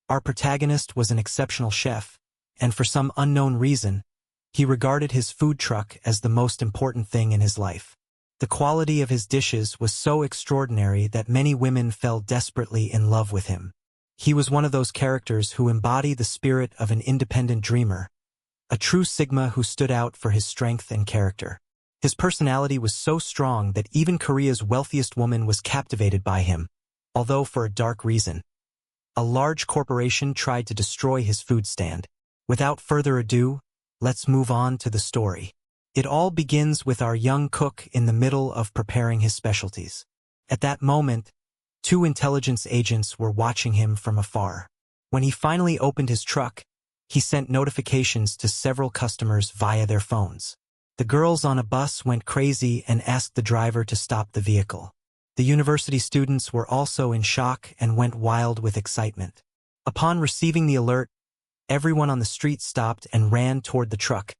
Our protagonist was an exceptional chef, and for some unknown reason, he regarded his food truck as the most important thing in his life. The quality of his dishes was so extraordinary that many women fell desperately in love with him. He was one of those characters who embody the spirit of an independent dreamer, a true Sigma who stood out for his strength and character. His personality was so strong that even Korea's wealthiest woman was captivated by him, although for a dark reason. A large corporation tried to destroy his food stand. Without further ado, let's move on to the story. It all begins with our young cook in the middle of preparing his specialties. At that moment, two intelligence agents were watching him from afar. When he finally opened his truck, he sent notifications to several customers via their phones. The girls on a bus went crazy and asked the driver to stop the vehicle. The university students were also in shock and went wild with excitement. Upon receiving the alert, everyone on the street stopped and ran toward the truck,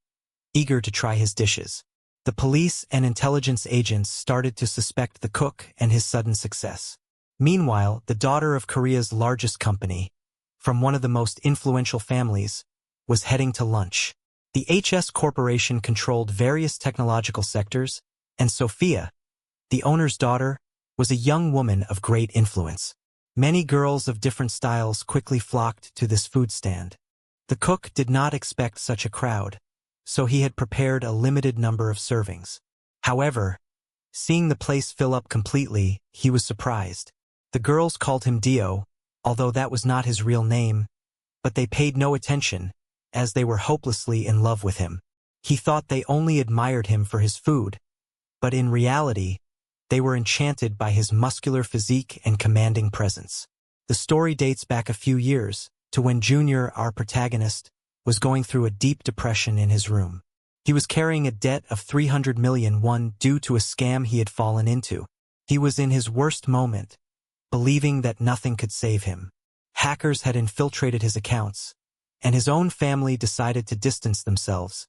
eager to try his dishes. The police and intelligence agents started to suspect the cook and his sudden success. Meanwhile, the daughter of Korea's largest company, from one of the most influential families, was heading to lunch. The HEIRESS Corporation controlled various technological sectors, and Sophia, the owner's daughter, was a young woman of great influence. Many girls of different styles quickly flocked to this food stand. The cook did not expect such a crowd, so he had prepared a limited number of servings. However, seeing the place fill up completely, he was surprised. The girls called him Dio, although that was not his real name, but they paid no attention, as they were hopelessly in love with him. He thought they only admired him for his food, but in reality, they were enchanted by his muscular physique and commanding presence. The story dates back a few years, to when Junior, our protagonist, was going through a deep depression in his room. He was carrying a debt of 300 million won due to a scam he had fallen into. He was in his worst moment, believing that nothing could save him. Hackers had infiltrated his accounts, and his own family decided to distance themselves,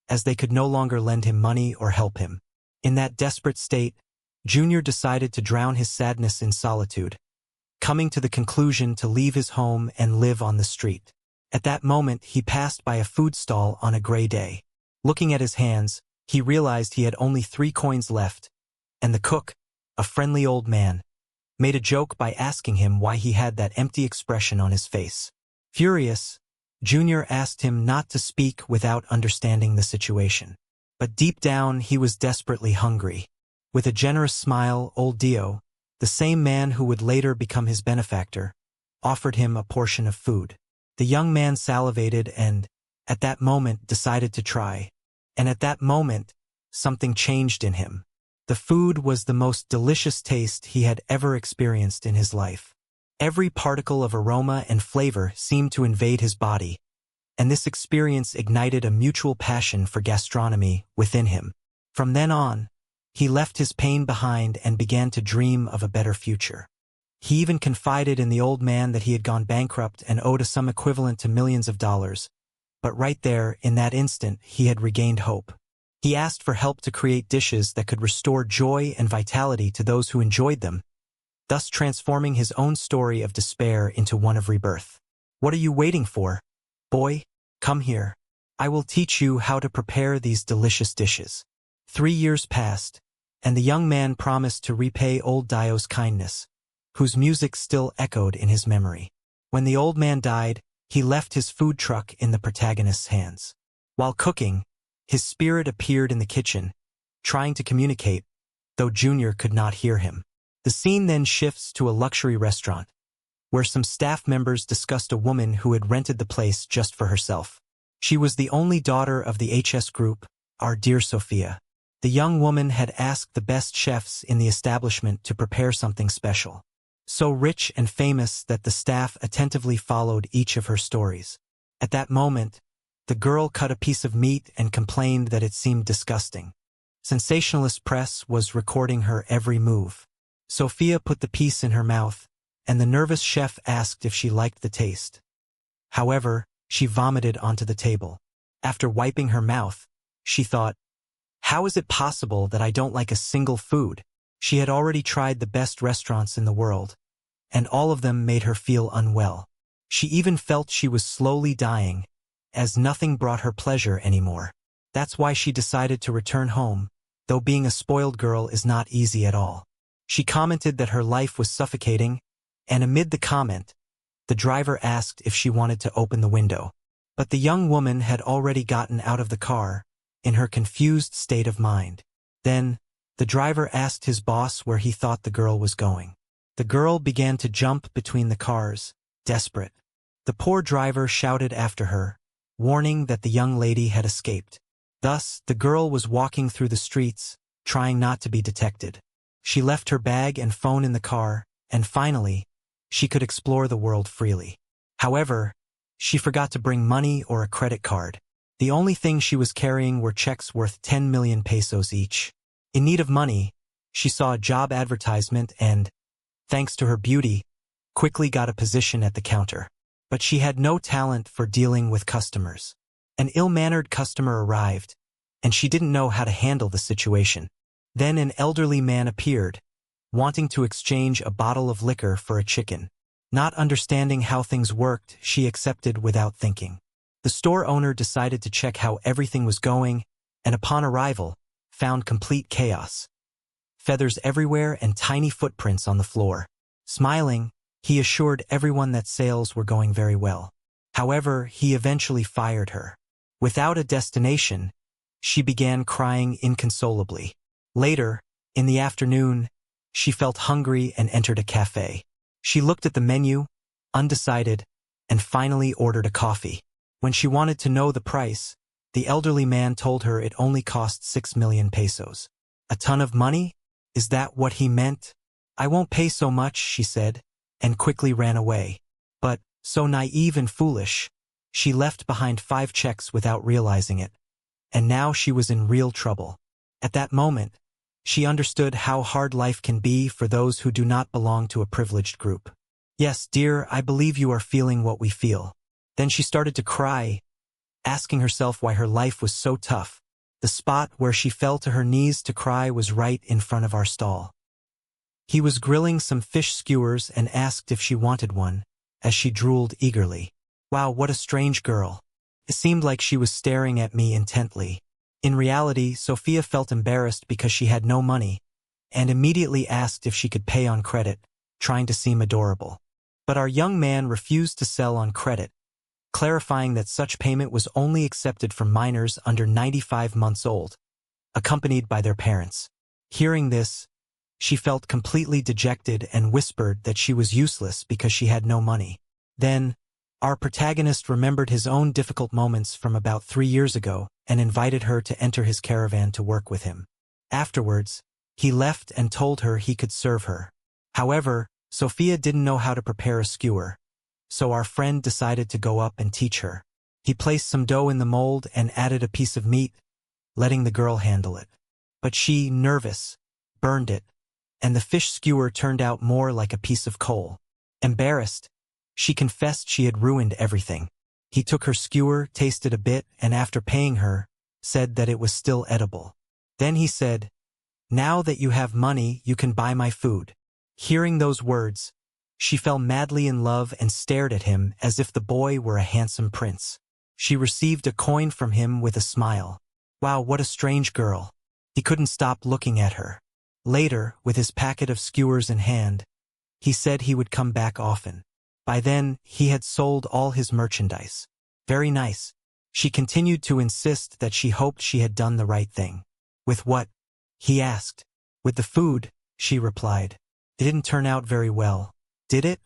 as they could no longer lend him money or help him. In that desperate state, Junior decided to drown his sadness in solitude, coming to the conclusion to leave his home and live on the street. At that moment, he passed by a food stall on a gray day. Looking at his hands, he realized he had only 3 coins left, and the cook, a friendly old man, made a joke by asking him why he had that empty expression on his face. Furious, Junior asked him not to speak without understanding the situation. But deep down, he was desperately hungry. With a generous smile, old Dio, the same man who would later become his benefactor, offered him a portion of food. The young man salivated and, at that moment, decided to try. And at that moment, something changed in him. The food was the most delicious taste he had ever experienced in his life. Every particle of aroma and flavor seemed to invade his body, and this experience ignited a mutual passion for gastronomy within him. From then on, he left his pain behind and began to dream of a better future. He even confided in the old man that he had gone bankrupt and owed a sum equivalent to millions of dollars. But right there, in that instant, he had regained hope. He asked for help to create dishes that could restore joy and vitality to those who enjoyed them, thus transforming his own story of despair into one of rebirth. What are you waiting for? Boy, come here. I will teach you how to prepare these delicious dishes. 3 years passed, and the young man promised to repay old Dio's kindness, whose music still echoed in his memory. When the old man died, he left his food truck in the protagonist's hands. While cooking, his spirit appeared in the kitchen, trying to communicate, though Junior could not hear him. The scene then shifts to a luxury restaurant, where some staff members discussed a woman who had rented the place just for herself. She was the only daughter of the HEIRESS group, our dear Sophia. The young woman had asked the best chefs in the establishment to prepare something special, so rich and famous that the staff attentively followed each of her stories. At that moment, the girl cut a piece of meat and complained that it seemed disgusting. Sensationalist press was recording her every move. Sophia put the piece in her mouth, and the nervous chef asked if she liked the taste. However, she vomited onto the table. After wiping her mouth, she thought, "How is it possible that I don't like a single food?" She had already tried the best restaurants in the world, and all of them made her feel unwell. She even felt she was slowly dying, as nothing brought her pleasure anymore. That's why she decided to return home, though being a spoiled girl is not easy at all. She commented that her life was suffocating, and amid the comment, the driver asked if she wanted to open the window. But the young woman had already gotten out of the car, in her confused state of mind. Then, the driver asked his boss where he thought the girl was going. The girl began to jump between the cars, desperate. The poor driver shouted after her, warning that the young lady had escaped. Thus, the girl was walking through the streets, trying not to be detected. She left her bag and phone in the car, and finally, she could explore the world freely. However, she forgot to bring money or a credit card. The only thing she was carrying were checks worth 10 million pesos each. In need of money, she saw a job advertisement and, thanks to her beauty, quickly got a position at the counter. But she had no talent for dealing with customers. An ill-mannered customer arrived, and she didn't know how to handle the situation. Then an elderly man appeared, wanting to exchange a bottle of liquor for a chicken. Not understanding how things worked, she accepted without thinking. The store owner decided to check how everything was going, and upon arrival, found complete chaos. Feathers everywhere and tiny footprints on the floor. Smiling, he assured everyone that sales were going very well. However, he eventually fired her. Without a destination, she began crying inconsolably. Later, in the afternoon, she felt hungry and entered a cafe. She looked at the menu, undecided, and finally ordered a coffee. When she wanted to know the price, the elderly man told her it only cost 6 million pesos. A ton of money? Is that what he meant? I won't pay so much, she said, and quickly ran away. But, so naive and foolish, she left behind 5 checks without realizing it. And now she was in real trouble. At that moment, she understood how hard life can be for those who do not belong to a privileged group. Yes, dear, I believe you are feeling what we feel. Then she started to cry, asking herself why her life was so tough. The spot where she fell to her knees to cry was right in front of our stall. He was grilling some fish skewers and asked if she wanted one, as she drooled eagerly. Wow, what a strange girl. It seemed like she was staring at me intently. In reality, Sophia felt embarrassed because she had no money, and immediately asked if she could pay on credit, trying to seem adorable. But our young man refused to sell on credit, clarifying that such payment was only accepted from minors under 95 months old, accompanied by their parents. Hearing this, she felt completely dejected and whispered that she was useless because she had no money. Then, our protagonist remembered his own difficult moments from about 3 years ago and invited her to enter his caravan to work with him. Afterwards, he left and told her he could serve her. However, Sophia didn't know how to prepare a skewer, so our friend decided to go up and teach her. He placed some dough in the mold and added a piece of meat, letting the girl handle it. But she, nervous, burned it, and the fish skewer turned out more like a piece of coal. Embarrassed, she confessed she had ruined everything. He took her skewer, tasted a bit, and after paying her, said that it was still edible. Then he said, "Now that you have money, you can buy my food." Hearing those words, she fell madly in love and stared at him as if the boy were a handsome prince. She received a coin from him with a smile. Wow, what a strange girl. He couldn't stop looking at her. Later, with his packet of skewers in hand, he said he would come back often. By then, he had sold all his merchandise. Very nice. She continued to insist that she hoped she had done the right thing. With what? He asked. With the food, she replied. It didn't turn out very well. Did it?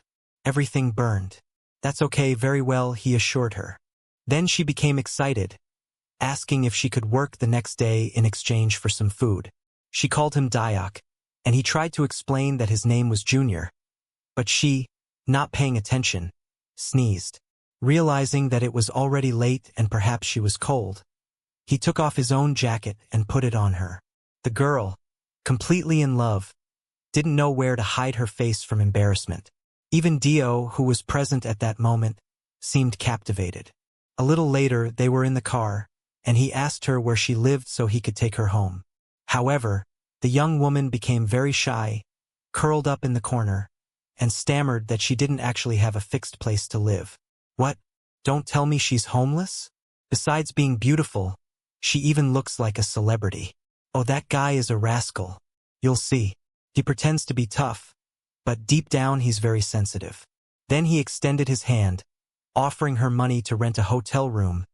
Everything burned. That's okay, very well, he assured her. Then she became excited, asking if she could work the next day in exchange for some food. She called him Dayak, and he tried to explain that his name was Junior. But she, not paying attention, sneezed. Realizing that it was already late and perhaps she was cold, he took off his own jacket and put it on her. The girl, completely in love, didn't know where to hide her face from embarrassment. Even Dio, who was present at that moment, seemed captivated. A little later, they were in the car, and he asked her where she lived so he could take her home. However, the young woman became very shy, curled up in the corner, and stammered that she didn't actually have a fixed place to live. What? Don't tell me she's homeless? Besides being beautiful, she even looks like a celebrity. Oh, that guy is a rascal. You'll see. He pretends to be tough, but deep down he's very sensitive. Then he extended his hand, offering her money to rent a hotel room,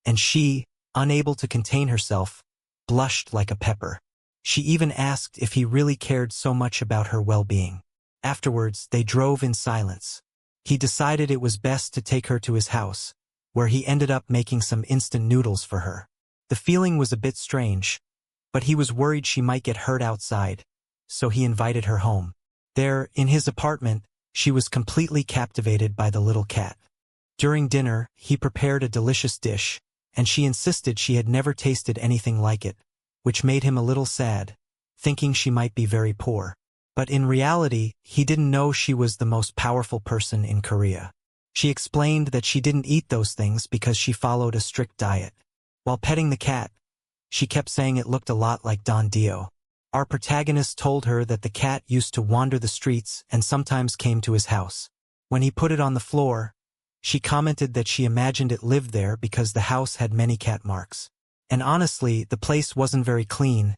and she, unable to contain herself, blushed like a pepper. She even asked if he really cared so much about her well-being. Afterwards, they drove in silence. He decided it was best to take her to his house, where he ended up making some instant noodles for her. The feeling was a bit strange, but he was worried she might get hurt outside, so he invited her home. There, in his apartment, she was completely captivated by the little cat. During dinner, he prepared a delicious dish, and she insisted she had never tasted anything like it, which made him a little sad, thinking she might be very poor. But in reality, he didn't know she was the most powerful person in Korea. She explained that she didn't eat those things because she followed a strict diet. While petting the cat, she kept saying it looked a lot like Don Dio. Our protagonist told her that the cat used to wander the streets and sometimes came to his house. When he put it on the floor, she commented that she imagined it lived there because the house had many cat marks. And honestly, the place wasn't very clean,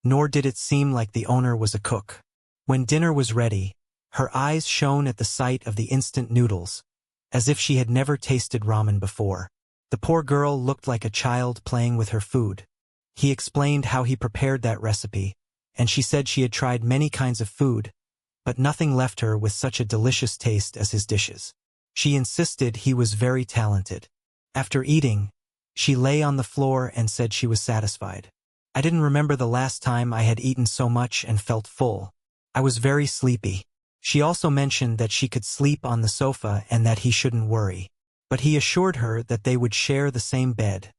nor did it seem like the owner was a cook. When dinner was ready, her eyes shone at the sight of the instant noodles, as if she had never tasted ramen before. The poor girl looked like a child playing with her food. He explained how he prepared that recipe, and she said she had tried many kinds of food, but nothing left her with such a delicious taste as his dishes. She insisted he was very talented. After eating, she lay on the floor and said she was satisfied. I didn't remember the last time I had eaten so much and felt full. I was very sleepy. She also mentioned that she could sleep on the sofa and that he shouldn't worry. But he assured her that they would share the same bed,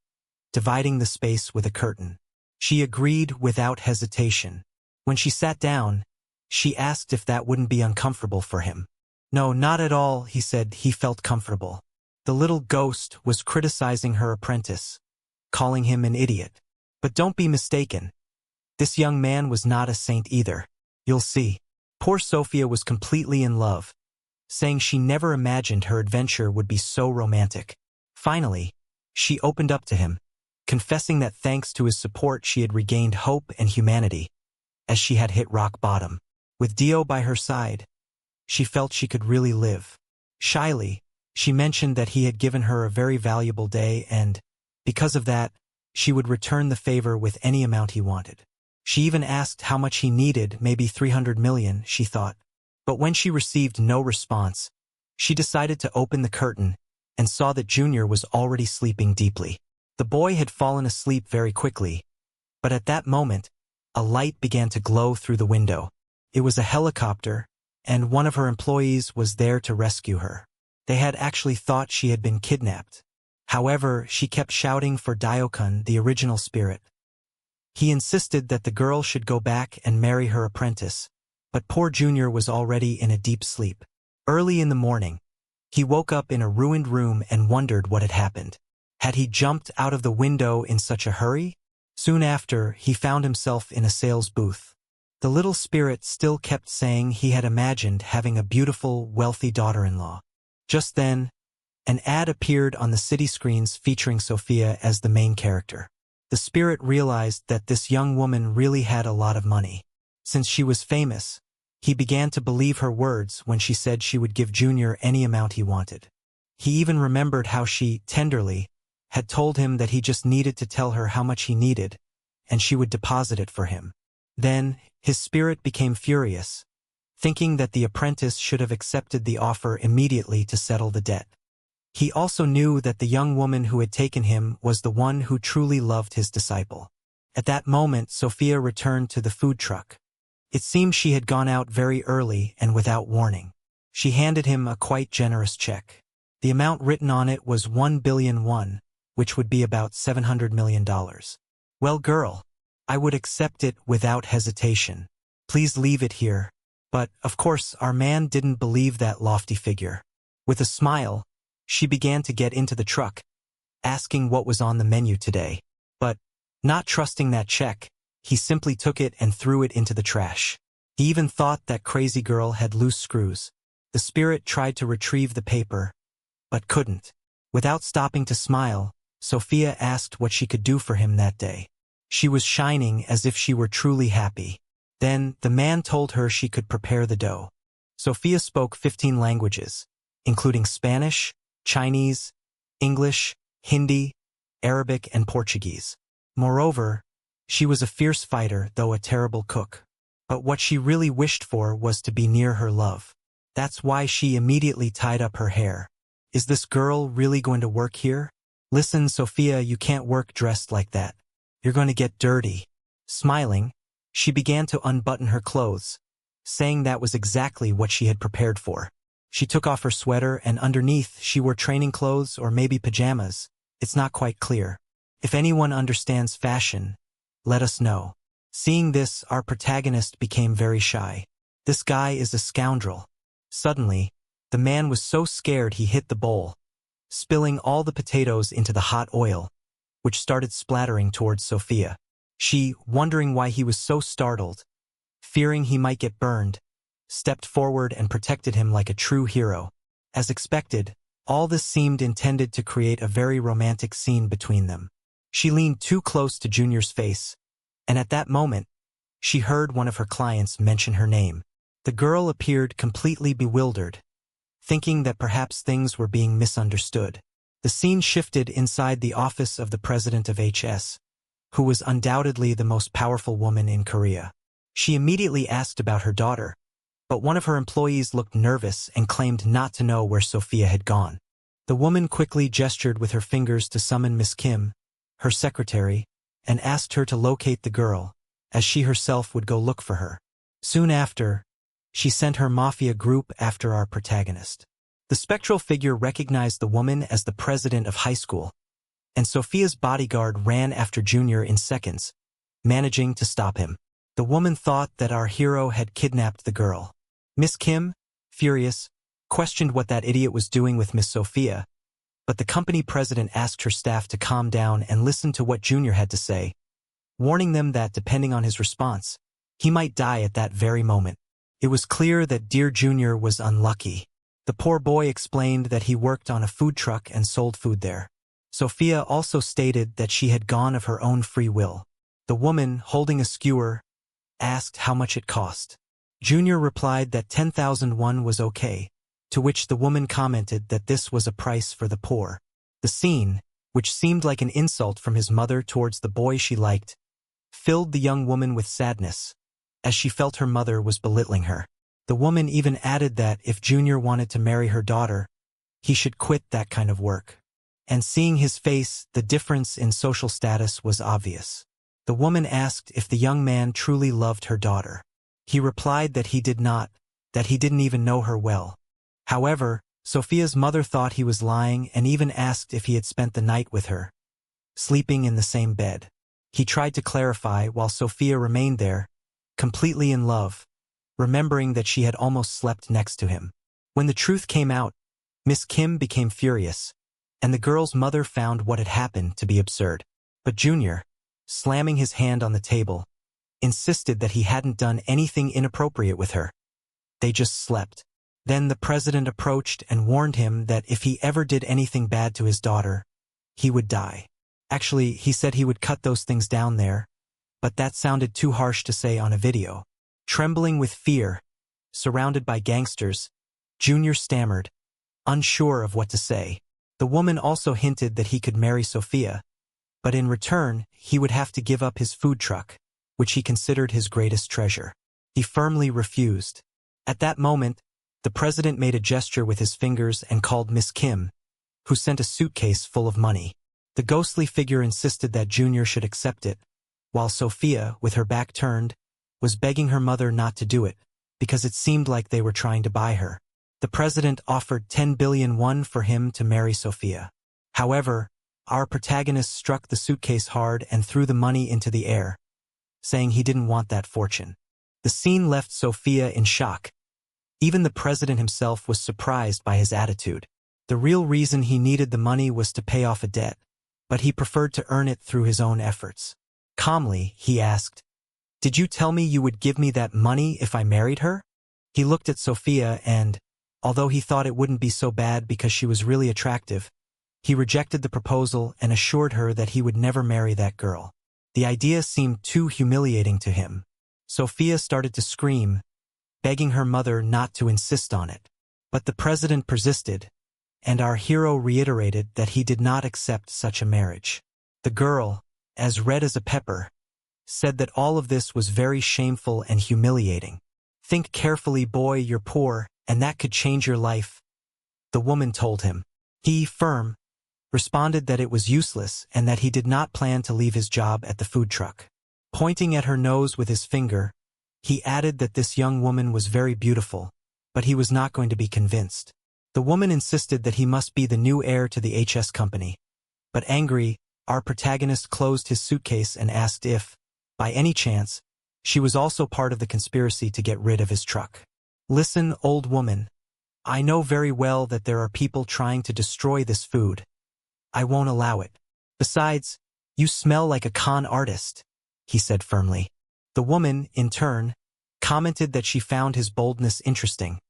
dividing the space with a curtain. She agreed without hesitation. When she sat down, she asked if that wouldn't be uncomfortable for him. No, not at all, he said. He felt comfortable. The little ghost was criticizing her apprentice, calling him an idiot. But don't be mistaken. This young man was not a saint either. You'll see. Poor Sophia was completely in love, saying she never imagined her adventure would be so romantic. Finally, she opened up to him, confessing that thanks to his support she had regained hope and humanity, as she had hit rock bottom. With Dio by her side, she felt she could really live. Shyly, she mentioned that he had given her a very valuable day and, because of that, she would return the favor with any amount he wanted. She even asked how much he needed, maybe 300 million, she thought. But when she received no response, she decided to open the curtain and saw that Junior was already sleeping deeply. The boy had fallen asleep very quickly, but at that moment, a light began to glow through the window. It was a helicopter, and one of her employees was there to rescue her. They had actually thought she had been kidnapped. However, she kept shouting for Diokun, the original spirit. He insisted that the girl should go back and marry her apprentice, but poor Junior was already in a deep sleep. Early in the morning, he woke up in a ruined room and wondered what had happened. Had he jumped out of the window in such a hurry? Soon after, he found himself in a sales booth. The little spirit still kept saying he had imagined having a beautiful, wealthy daughter-in-law. Just then, an ad appeared on the city screens featuring Sophia as the main character. The spirit realized that this young woman really had a lot of money. Since she was famous, he began to believe her words when she said she would give Junior any amount he wanted. He even remembered how she, tenderly, had told him that he just needed to tell her how much he needed, and she would deposit it for him. Then, his spirit became furious, thinking that the apprentice should have accepted the offer immediately to settle the debt. He also knew that the young woman who had taken him was the one who truly loved his disciple. At that moment, Sophia returned to the food truck. It seemed she had gone out very early and without warning. She handed him a quite generous check. The amount written on it was 1 billion won, which would be about $700 million. Well, girl, I would accept it without hesitation. Please leave it here. But, of course, our man didn't believe that lofty figure. With a smile, she began to get into the truck, asking what was on the menu today. But, not trusting that check, he simply took it and threw it into the trash. He even thought that crazy girl had loose screws. The spirit tried to retrieve the paper, but couldn't. Without stopping to smile, Sophia asked what she could do for him that day. She was shining as if she were truly happy. Then, the man told her she could prepare the dough. Sophia spoke 15 languages, including Spanish, Chinese, English, Hindi, Arabic, and Portuguese. Moreover, she was a fierce fighter, though a terrible cook. But what she really wished for was to be near her love. That's why she immediately tied up her hair. Is this girl really going to work here? Listen, Sophia, you can't work dressed like that. You're going to get dirty. Smiling, she began to unbutton her clothes, saying that was exactly what she had prepared for. She took off her sweater and underneath she wore training clothes or maybe pajamas. It's not quite clear. If anyone understands fashion, let us know. Seeing this, our protagonist became very shy. This guy is a scoundrel. Suddenly, the man was so scared he hit the bowl, spilling all the potatoes into the hot oil, which started splattering towards Sophia. She, wondering why he was so startled, fearing he might get burned, stepped forward and protected him like a true hero. As expected, all this seemed intended to create a very romantic scene between them. She leaned too close to Junior's face, and at that moment, she heard one of her clients mention her name. The girl appeared completely bewildered, thinking that perhaps things were being misunderstood. The scene shifted inside the office of the president of HEIRESS, who was undoubtedly the most powerful woman in Korea. She immediately asked about her daughter, but one of her employees looked nervous and claimed not to know where Sophia had gone. The woman quickly gestured with her fingers to summon Miss Kim, her secretary, and asked her to locate the girl, as she herself would go look for her. Soon after, she sent her mafia group after our protagonist. The spectral figure recognized the woman as the president of high school, and Sophia's bodyguard ran after Junior in seconds, managing to stop him. The woman thought that our hero had kidnapped the girl. Miss Kim, furious, questioned what that idiot was doing with Miss Sophia, but the company president asked her staff to calm down and listen to what Junior had to say, warning them that depending on his response, he might die at that very moment. It was clear that dear Junior was unlucky. The poor boy explained that he worked on a food truck and sold food there. Sophia also stated that she had gone of her own free will. The woman, holding a skewer, asked how much it cost. Junior replied that 10,000 won was okay, to which the woman commented that this was a price for the poor. The scene, which seemed like an insult from his mother towards the boy she liked, filled the young woman with sadness, as she felt her mother was belittling her. The woman even added that if Junior wanted to marry her daughter, he should quit that kind of work. And seeing his face, the difference in social status was obvious. The woman asked if the young man truly loved her daughter. He replied that he did not, that he didn't even know her well. However, Sophia's mother thought he was lying and even asked if he had spent the night with her, sleeping in the same bed. He tried to clarify while Sophia remained there, completely in love, remembering that she had almost slept next to him. When the truth came out, Miss Kim became furious, and the girl's mother found what had happened to be absurd. But Junior, slamming his hand on the table, insisted that he hadn't done anything inappropriate with her. They just slept. Then the president approached and warned him that if he ever did anything bad to his daughter, he would die. Actually, he said he would cut those things down there, but that sounded too harsh to say on a video. Trembling with fear, surrounded by gangsters, Junior stammered, unsure of what to say. The woman also hinted that he could marry Sophia, but in return, he would have to give up his food truck, which he considered his greatest treasure. He firmly refused. At that moment, the president made a gesture with his fingers and called Miss Kim, who sent a suitcase full of money. The ghostly figure insisted that Junior should accept it, while Sophia, with her back turned, was begging her mother not to do it, because it seemed like they were trying to buy her. The president offered 10 billion won for him to marry Sophia. However, our protagonist struck the suitcase hard and threw the money into the air, saying he didn't want that fortune. The scene left Sophia in shock. Even the president himself was surprised by his attitude. The real reason he needed the money was to pay off a debt, but he preferred to earn it through his own efforts. Calmly, he asked, "Did you tell me you would give me that money if I married her?" He looked at Sophia and, Although he thought it wouldn't be so bad because she was really attractive, he rejected the proposal and assured her that he would never marry that girl. The idea seemed too humiliating to him. Sophia started to scream, begging her mother not to insist on it. But the president persisted, and our hero reiterated that he did not accept such a marriage. The girl, as red as a pepper, said that all of this was very shameful and humiliating. "Think carefully, boy, you're poor, and that could change your life," the woman told him. He, firm, responded that it was useless and that he did not plan to leave his job at the food truck. Pointing at her nose with his finger, he added that this young woman was very beautiful, but he was not going to be convinced. The woman insisted that he must be the new heir to the HS company. But angry, our protagonist closed his suitcase and asked if, by any chance, she was also part of the conspiracy to get rid of his truck. "Listen, old woman. I know very well that there are people trying to destroy this food. I won't allow it. Besides, you smell like a con artist," he said firmly. The woman, in turn, commented that she found his boldness interesting,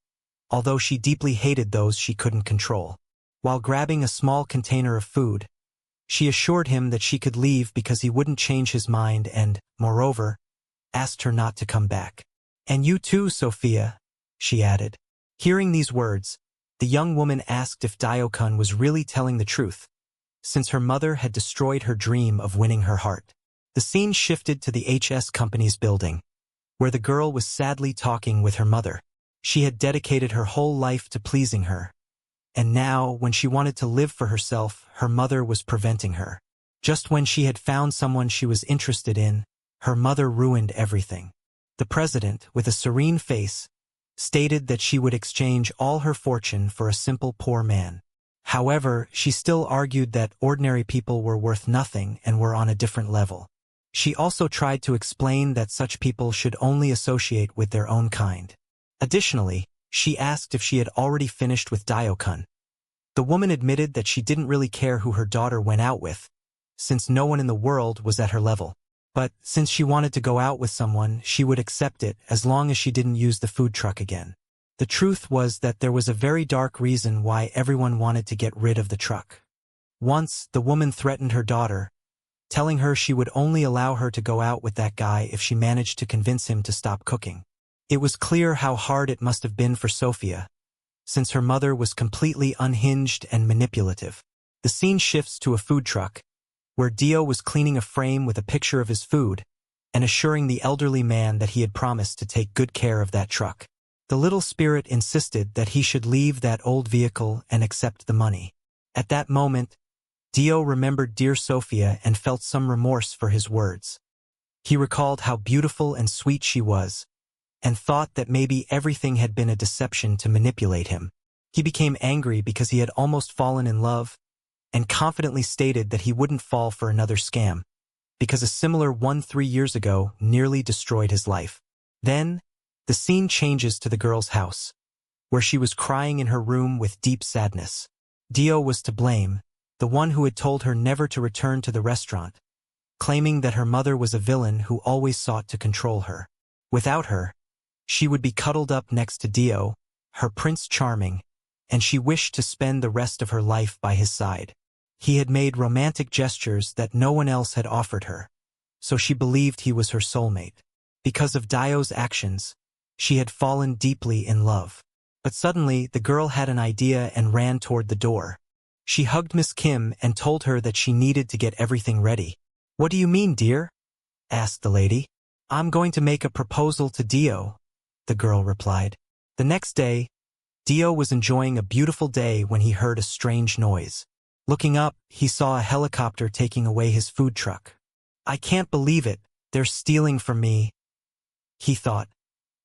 although she deeply hated those she couldn't control. While grabbing a small container of food, she assured him that she could leave because he wouldn't change his mind and, moreover, asked her not to come back. "And you too, Sophia," she added. Hearing these words, the young woman asked if Dio-kun was really telling the truth, since her mother had destroyed her dream of winning her heart. The scene shifted to the HS company's building, where the girl was sadly talking with her mother. She had dedicated her whole life to pleasing her, and now, when she wanted to live for herself, her mother was preventing her. Just when she had found someone she was interested in, her mother ruined everything. The president, with a serene face, stated that she would exchange all her fortune for a simple poor man. However, she still argued that ordinary people were worth nothing and were on a different level. She also tried to explain that such people should only associate with their own kind. Additionally, she asked if she had already finished with Dio-kun. The woman admitted that she didn't really care who her daughter went out with, since no one in the world was at her level. But since she wanted to go out with someone, she would accept it as long as she didn't use the food truck again. The truth was that there was a very dark reason why everyone wanted to get rid of the truck. Once, the woman threatened her daughter, telling her she would only allow her to go out with that guy if she managed to convince him to stop cooking. It was clear how hard it must have been for Sophia, since her mother was completely unhinged and manipulative. The scene shifts to a food truck, where Dio was cleaning a frame with a picture of his food and assuring the elderly man that he had promised to take good care of that truck. The little spirit insisted that he should leave that old vehicle and accept the money. At that moment, Dio remembered dear Sophia and felt some remorse for his words. He recalled how beautiful and sweet she was, and thought that maybe everything had been a deception to manipulate him. He became angry because he had almost fallen in love, and confidently stated that he wouldn't fall for another scam, because a similar one 3 years ago nearly destroyed his life. Then, the scene changes to the girl's house, where she was crying in her room with deep sadness. Dio was to blame, the one who had told her never to return to the restaurant, claiming that her mother was a villain who always sought to control her. Without her, she would be cuddled up next to Dio, her Prince Charming, and she wished to spend the rest of her life by his side. He had made romantic gestures that no one else had offered her, so she believed he was her soulmate. Because of Dio's actions, she had fallen deeply in love. But suddenly, the girl had an idea and ran toward the door. She hugged Miss Kim and told her that she needed to get everything ready. "What do you mean, dear?" asked the lady. "I'm going to make a proposal to Dio," the girl replied. The next day, Dio was enjoying a beautiful day when he heard a strange noise. Looking up, he saw a helicopter taking away his food truck. "I can't believe it, they're stealing from me," he thought,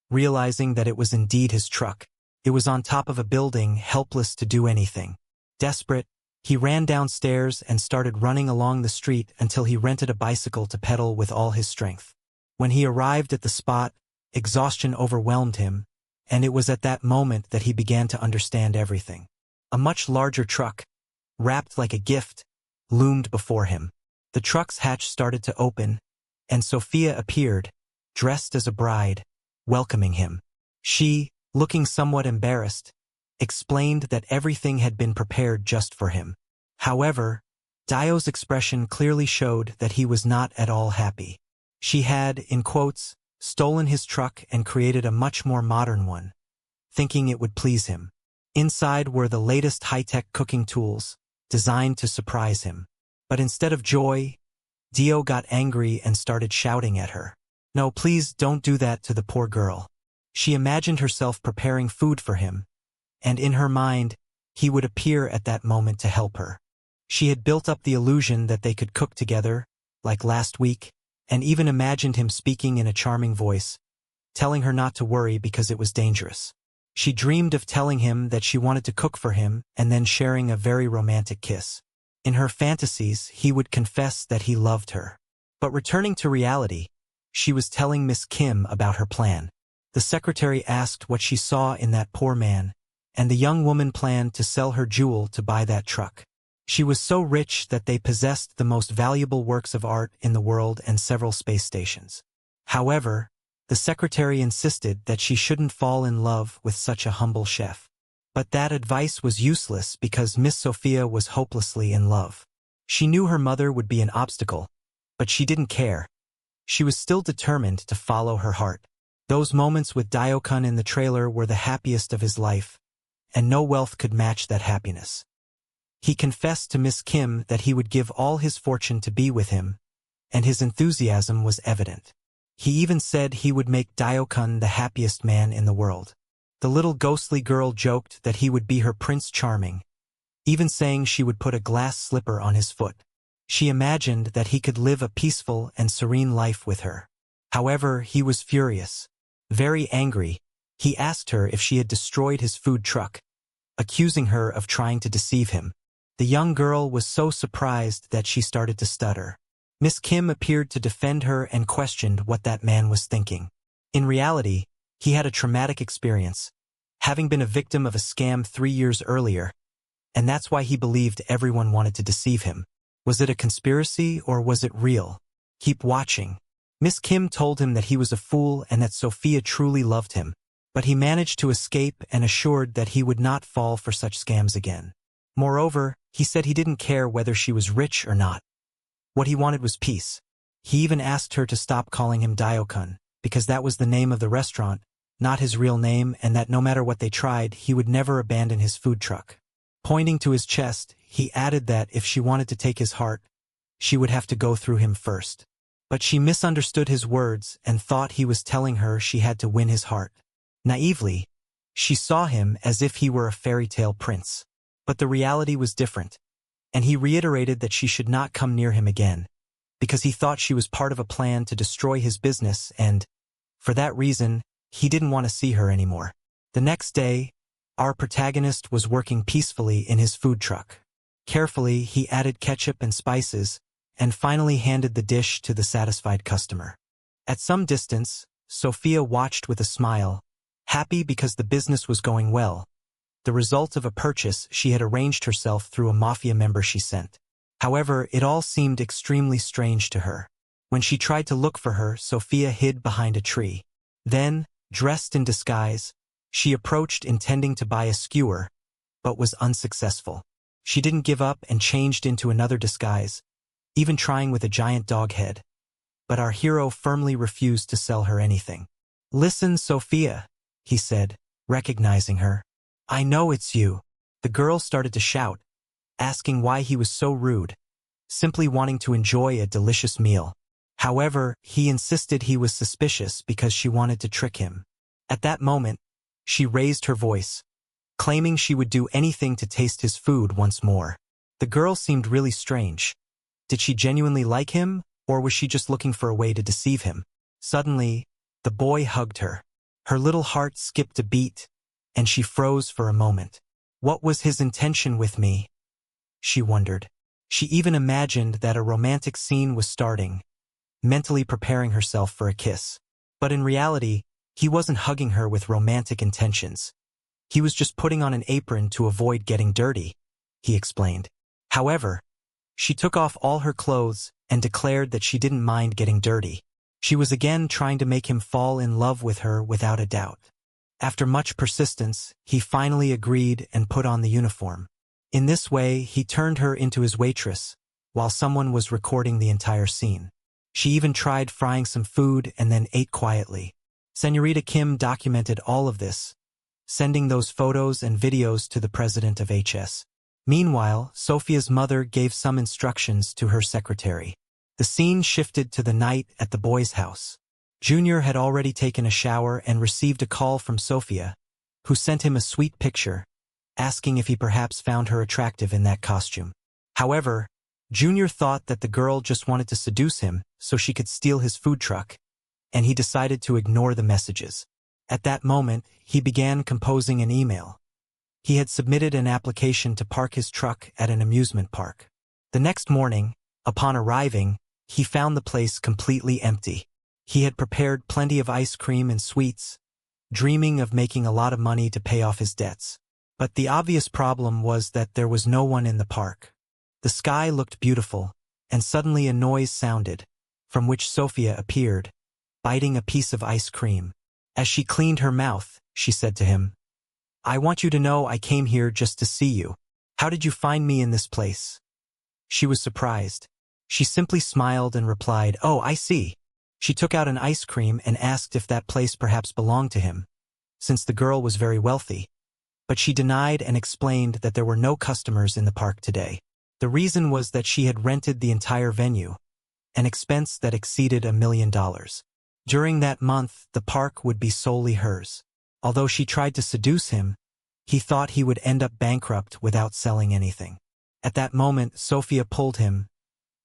realizing that it was indeed his truck. It was on top of a building, helpless to do anything. Desperate, he ran downstairs and started running along the street until he rented a bicycle to pedal with all his strength. When he arrived at the spot, exhaustion overwhelmed him, and it was at that moment that he began to understand everything. A much larger truck, wrapped like a gift, loomed before him. The truck's hatch started to open, and Sophia appeared, dressed as a bride, welcoming him. She, looking somewhat embarrassed, explained that everything had been prepared just for him. However, Dio's expression clearly showed that he was not at all happy. She had, in quotes, stolen his truck and created a much more modern one, thinking it would please him. Inside were the latest high-tech cooking tools, designed to surprise him. But instead of joy, Dio got angry and started shouting at her. "No, please don't do that to the poor girl." She imagined herself preparing food for him, and in her mind, he would appear at that moment to help her. She had built up the illusion that they could cook together, like last week, and even imagined him speaking in a charming voice, telling her not to worry because it was dangerous. She dreamed of telling him that she wanted to cook for him and then sharing a very romantic kiss. In her fantasies, he would confess that he loved her. But returning to reality, she was telling Miss Kim about her plan. The secretary asked what she saw in that poor man, and the young woman planned to sell her jewel to buy that truck. She was so rich that they possessed the most valuable works of art in the world and several space stations. However, the secretary insisted that she shouldn't fall in love with such a humble chef. But that advice was useless because Miss Sophia was hopelessly in love. She knew her mother would be an obstacle, but she didn't care. She was still determined to follow her heart. Those moments with Dio-kun in the trailer were the happiest of his life, and no wealth could match that happiness. He confessed to Miss Kim that he would give all his fortune to be with him, and his enthusiasm was evident. He even said he would make Dio-kun the happiest man in the world. The little ghostly girl joked that he would be her Prince Charming, even saying she would put a glass slipper on his foot. She imagined that he could live a peaceful and serene life with her. However, he was furious. Very angry, he asked her if she had destroyed his food truck, accusing her of trying to deceive him. The young girl was so surprised that she started to stutter. Miss Kim appeared to defend her and questioned what that man was thinking. In reality, he had a traumatic experience, having been a victim of a scam 3 years earlier, and that's why he believed everyone wanted to deceive him. Was it a conspiracy or was it real? Keep watching. Miss Kim told him that he was a fool and that Sophia truly loved him, but he managed to escape and assured that he would not fall for such scams again. Moreover, he said he didn't care whether she was rich or not. What he wanted was peace. He even asked her to stop calling him Dio-kun, because that was the name of the restaurant, not his real name, and that no matter what they tried, he would never abandon his food truck. Pointing to his chest, he added that if she wanted to take his heart, she would have to go through him first. But she misunderstood his words and thought he was telling her she had to win his heart. Naively, she saw him as if he were a fairy tale prince. But the reality was different, and he reiterated that she should not come near him again, because he thought she was part of a plan to destroy his business and, for that reason, he didn't want to see her anymore. The next day, our protagonist was working peacefully in his food truck. Carefully, he added ketchup and spices, and finally handed the dish to the satisfied customer. At some distance, Sophia watched with a smile, happy because the business was going well, the result of a purchase she had arranged herself through a mafia member she sent. However, it all seemed extremely strange to her. When she tried to look for her, Sophia hid behind a tree. Then, dressed in disguise, she approached intending to buy a skewer, but was unsuccessful. She didn't give up and changed into another disguise, even trying with a giant dog head. But our hero firmly refused to sell her anything. "Listen, Sophia," he said, recognizing her. "I know it's you." The girl started to shout, asking why he was so rude, simply wanting to enjoy a delicious meal. However, he insisted he was suspicious because she wanted to trick him. At that moment, she raised her voice, claiming she would do anything to taste his food once more. The girl seemed really strange. Did she genuinely like him, or was she just looking for a way to deceive him? Suddenly, the boy hugged her. Her little heart skipped a beat, and she froze for a moment. What was his intention with me? She wondered. She even imagined that a romantic scene was starting, mentally preparing herself for a kiss. But in reality, he wasn't hugging her with romantic intentions. He was just putting on an apron to avoid getting dirty, he explained. However, she took off all her clothes and declared that she didn't mind getting dirty. She was again trying to make him fall in love with her without a doubt. After much persistence, he finally agreed and put on the uniform. In this way, he turned her into his waitress, while someone was recording the entire scene. She even tried frying some food and then ate quietly. Senorita Kim documented all of this, sending those photos and videos to the president of HEIRESS. Meanwhile, Sophia's mother gave some instructions to her secretary. The scene shifted to the night at the boy's house. Junior had already taken a shower and received a call from Sophia, who sent him a sweet picture, asking if he perhaps found her attractive in that costume. However, Junior thought that the girl just wanted to seduce him so she could steal his food truck, and he decided to ignore the messages. At that moment, he began composing an email. He had submitted an application to park his truck at an amusement park. The next morning, upon arriving, he found the place completely empty. He had prepared plenty of ice cream and sweets, dreaming of making a lot of money to pay off his debts. But the obvious problem was that there was no one in the park. The sky looked beautiful, and suddenly a noise sounded, from which Sophia appeared, biting a piece of ice cream. As she cleaned her mouth, she said to him, "I want you to know I came here just to see you. How did you find me in this place?" She was surprised. She simply smiled and replied, "Oh, I see." She took out an ice cream and asked if that place perhaps belonged to him, since the girl was very wealthy. But she denied and explained that there were no customers in the park today. The reason was that she had rented the entire venue, an expense that exceeded $1 million. During that month, the park would be solely hers. Although she tried to seduce him, he thought he would end up bankrupt without selling anything. At that moment, Sophia pulled him,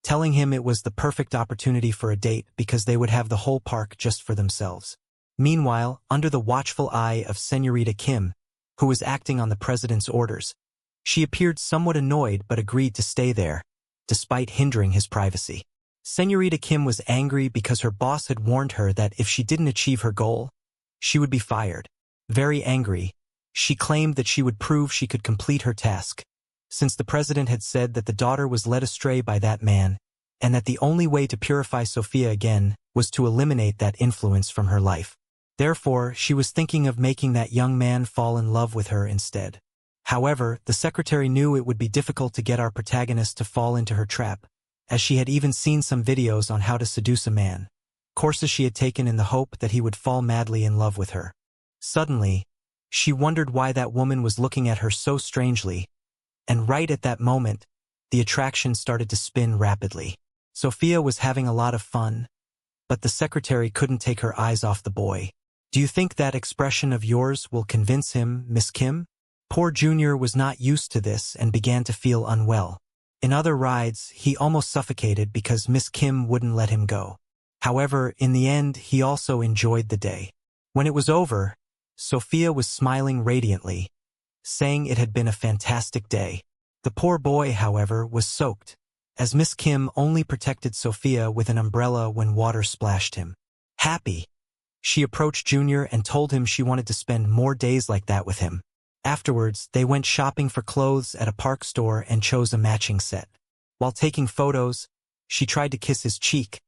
telling him it was the perfect opportunity for a date because they would have the whole park just for themselves. Meanwhile, under the watchful eye of Senorita Kim, who was acting on the president's orders, she appeared somewhat annoyed but agreed to stay there, despite hindering his privacy. Senorita Kim was angry because her boss had warned her that if she didn't achieve her goal, she would be fired. Very angry, she claimed that she would prove she could complete her task, since the president had said that the daughter was led astray by that man, and that the only way to purify Sophia again was to eliminate that influence from her life. Therefore, she was thinking of making that young man fall in love with her instead. However, the secretary knew it would be difficult to get our protagonist to fall into her trap, as she had even seen some videos on how to seduce a man, courses she had taken in the hope that he would fall madly in love with her. Suddenly, she wondered why that woman was looking at her so strangely, and right at that moment, the attraction started to spin rapidly. Sophia was having a lot of fun, but the secretary couldn't take her eyes off the boy. "Do you think that expression of yours will convince him, Miss Kim?" Poor Junior was not used to this and began to feel unwell. In other rides, he almost suffocated because Miss Kim wouldn't let him go. However, in the end, he also enjoyed the day. When it was over, Sophia was smiling radiantly, saying it had been a fantastic day. The poor boy, however, was soaked, as Miss Kim only protected Sophia with an umbrella when water splashed him. Happy, she approached Junior and told him she wanted to spend more days like that with him. Afterwards, they went shopping for clothes at a park store and chose a matching set. While taking photos, she tried to kiss his cheek,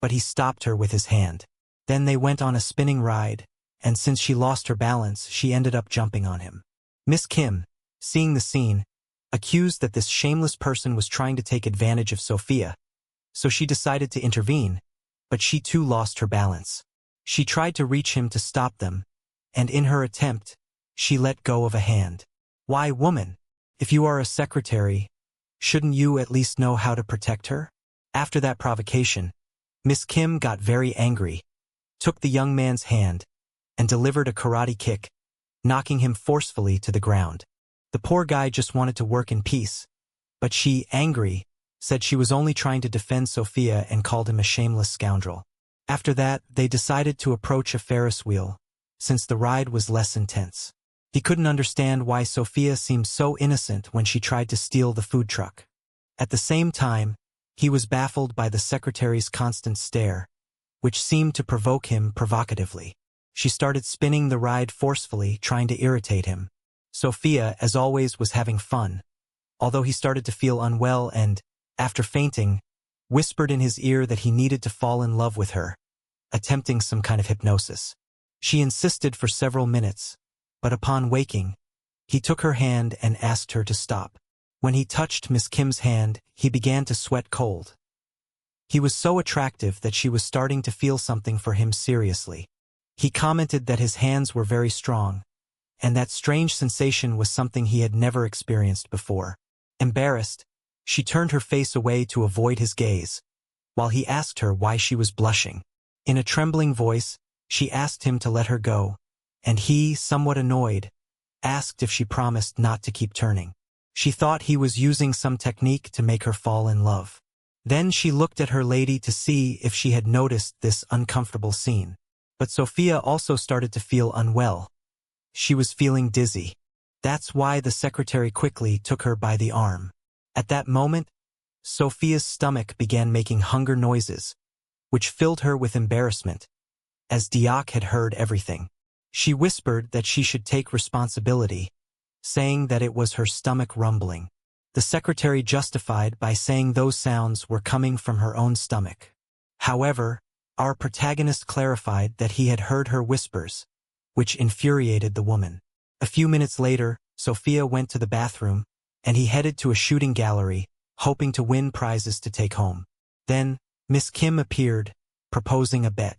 but he stopped her with his hand. Then they went on a spinning ride, and since she lost her balance, she ended up jumping on him. Miss Kim, seeing the scene, accused that this shameless person was trying to take advantage of Sophia, so she decided to intervene, but she too lost her balance. She tried to reach him to stop them, and in her attempt, she let go of a hand. "Why, woman, if you are a secretary, shouldn't you at least know how to protect her?" After that provocation, Miss Kim got very angry, took the young man's hand, and delivered a karate kick, knocking him forcefully to the ground. The poor guy just wanted to work in peace, but she, angry, said she was only trying to defend Sophia and called him a shameless scoundrel. After that, they decided to approach a Ferris wheel, since the ride was less intense. He couldn't understand why Sophia seemed so innocent when she tried to steal the food truck. At the same time, he was baffled by the secretary's constant stare, which seemed to provoke him provocatively. She started spinning the ride forcefully, trying to irritate him. Sophia, as always, was having fun, although he started to feel unwell and, after fainting, whispered in his ear that he needed to fall in love with her, attempting some kind of hypnosis. She insisted for several minutes, but upon waking, he took her hand and asked her to stop. When he touched Miss Kim's hand, he began to sweat cold. He was so attractive that she was starting to feel something for him seriously. He commented that his hands were very strong, and that strange sensation was something he had never experienced before. Embarrassed, she turned her face away to avoid his gaze, while he asked her why she was blushing. In a trembling voice, she asked him to let her go, and he, somewhat annoyed, asked if she promised not to keep turning. She thought he was using some technique to make her fall in love. Then she looked at her lady to see if she had noticed this uncomfortable scene. But Sophia also started to feel unwell. She was feeling dizzy. That's why the secretary quickly took her by the arm. At that moment, Sophia's stomach began making hunger noises, which filled her with embarrassment, as Diak had heard everything. She whispered that she should take responsibility, saying that it was her stomach rumbling. The secretary justified by saying those sounds were coming from her own stomach. However, our protagonist clarified that he had heard her whispers, which infuriated the woman. A few minutes later, Sophia went to the bathroom, and he headed to a shooting gallery, hoping to win prizes to take home. Then, Miss Kim appeared, proposing a bet.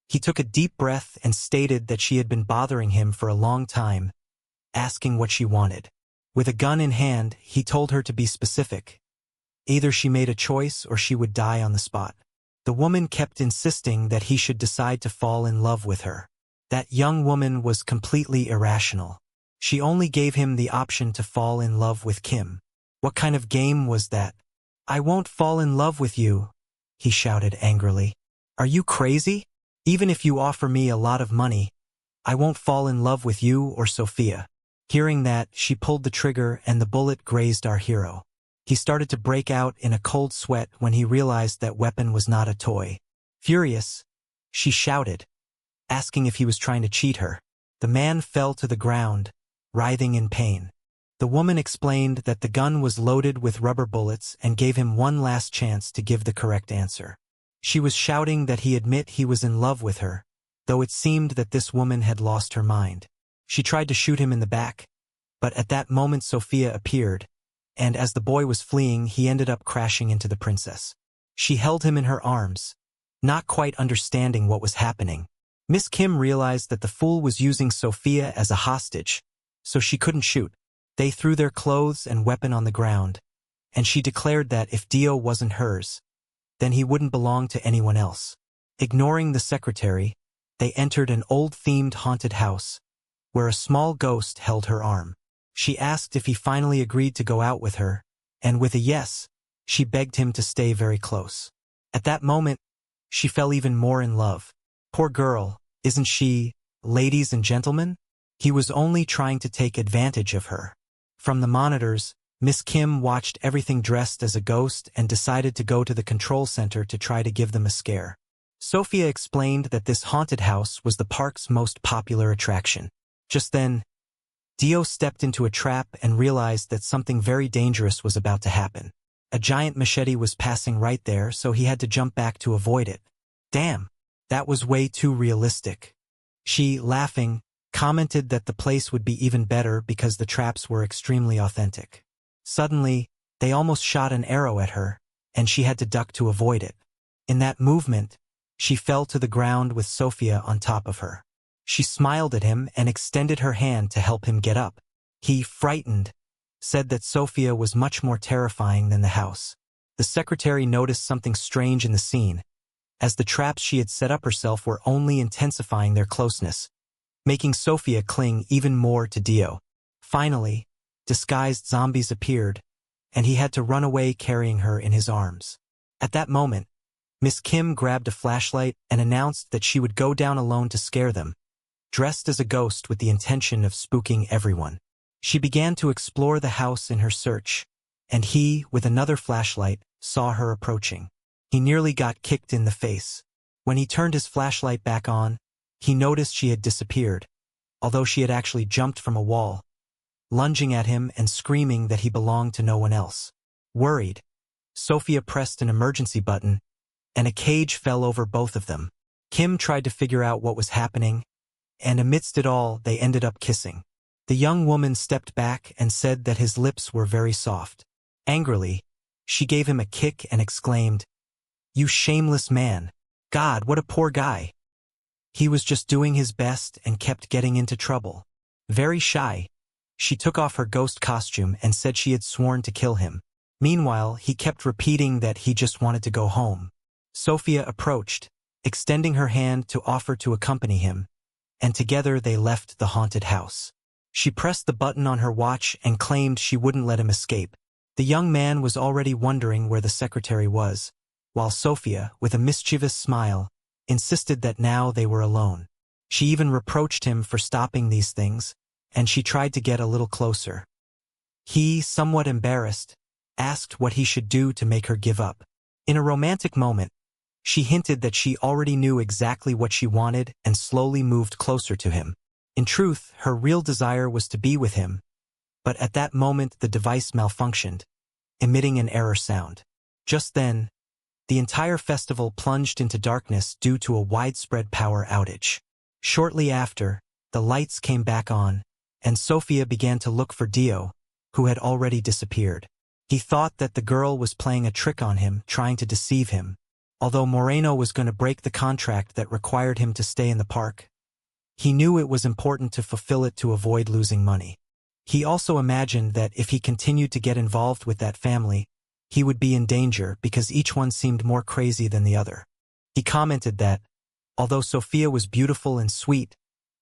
He took a deep breath and stated that she had been bothering him for a long time, asking what she wanted. With a gun in hand, he told her to be specific. Either she made a choice or she would die on the spot. The woman kept insisting that he should decide to fall in love with her. That young woman was completely irrational. She only gave him the option to fall in love with Kim. What kind of game was that? "I won't fall in love with you," he shouted angrily. "Are you crazy? Even if you offer me a lot of money, I won't fall in love with you or Sophia." Hearing that, she pulled the trigger and the bullet grazed our hero. He started to break out in a cold sweat when he realized that weapon was not a toy. Furious, she shouted, asking if he was trying to cheat her. The man fell to the ground, writhing in pain. The woman explained that the gun was loaded with rubber bullets and gave him one last chance to give the correct answer. She was shouting that he admit he was in love with her, though it seemed that this woman had lost her mind. She tried to shoot him in the back, but at that moment Sophia appeared, and as the boy was fleeing, he ended up crashing into the princess. She held him in her arms, not quite understanding what was happening. Miss Kim realized that the fool was using Sophia as a hostage, so she couldn't shoot. They threw their clothes and weapon on the ground, and she declared that if Dio wasn't hers, then he wouldn't belong to anyone else. Ignoring the secretary, they entered an old-themed haunted house, where a small ghost held her arm. She asked if he finally agreed to go out with her, and with a yes, she begged him to stay very close. At that moment, she fell even more in love. Poor girl, isn't she, ladies and gentlemen? He was only trying to take advantage of her. From the monitors, Miss Kim watched everything dressed as a ghost and decided to go to the control center to try to give them a scare. Sophia explained that this haunted house was the park's most popular attraction. Just then, Dio stepped into a trap and realized that something very dangerous was about to happen. A giant machete was passing right there, so he had to jump back to avoid it. Damn, that was way too realistic. She, laughing, commented that the place would be even better because the traps were extremely authentic. Suddenly, they almost shot an arrow at her, and she had to duck to avoid it. In that movement, she fell to the ground with Sophia on top of her. She smiled at him and extended her hand to help him get up. He, frightened, said that Sophia was much more terrifying than the house. The secretary noticed something strange in the scene, as the traps she had set up herself were only intensifying their closeness, making Sophia cling even more to Dio. Finally, disguised zombies appeared, and he had to run away carrying her in his arms. At that moment, Miss Kim grabbed a flashlight and announced that she would go down alone to scare them, dressed as a ghost with the intention of spooking everyone. She began to explore the house in her search, and he, with another flashlight, saw her approaching. He nearly got kicked in the face. When he turned his flashlight back on, he noticed she had disappeared, although she had actually jumped from a wall, lunging at him and screaming that he belonged to no one else. Worried, Sophia pressed an emergency button, and a cage fell over both of them. Kim tried to figure out what was happening, and amidst it all they ended up kissing. The young woman stepped back and said that his lips were very soft. Angrily, she gave him a kick and exclaimed, "You shameless man! God, what a poor guy! He was just doing his best and kept getting into trouble." Very shy, she took off her ghost costume and said she had sworn to kill him. Meanwhile, he kept repeating that he just wanted to go home. Sophia approached, extending her hand to offer to accompany him, and together they left the haunted house. She pressed the button on her watch and claimed she wouldn't let him escape. The young man was already wondering where the secretary was, while Sophia, with a mischievous smile, insisted that now they were alone. She even reproached him for stopping these things, and she tried to get a little closer. He, somewhat embarrassed, asked what he should do to make her give up. In a romantic moment, she hinted that she already knew exactly what she wanted and slowly moved closer to him. In truth, her real desire was to be with him, but at that moment the device malfunctioned, emitting an error sound. Just then, the entire festival plunged into darkness due to a widespread power outage. Shortly after, the lights came back on, and Sophia began to look for Dio, who had already disappeared. He thought that the girl was playing a trick on him, trying to deceive him, although Moreno was going to break the contract that required him to stay in the park. He knew it was important to fulfill it to avoid losing money. He also imagined that if he continued to get involved with that family, he would be in danger because each one seemed more crazy than the other. He commented that, although Sophia was beautiful and sweet,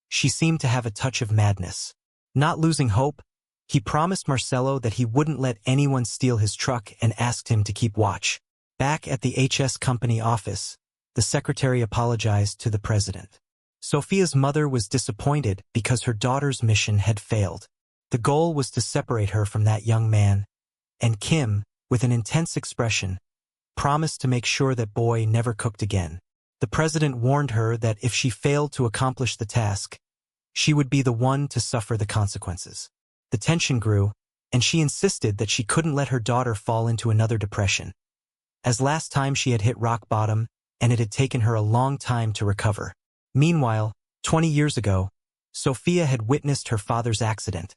she seemed to have a touch of madness. Not losing hope, he promised Marcelo that he wouldn't let anyone steal his truck and asked him to keep watch. Back at the HS company office, the secretary apologized to the president. Sophia's mother was disappointed because her daughter's mission had failed. The goal was to separate her from that young man, and Kim, with an intense expression, promised to make sure that boy never cooked again. The president warned her that if she failed to accomplish the task, she would be the one to suffer the consequences. The tension grew, and she insisted that she couldn't let her daughter fall into another depression, as last time she had hit rock bottom, and it had taken her a long time to recover. Meanwhile, 20 years ago, Sophia had witnessed her father's accident,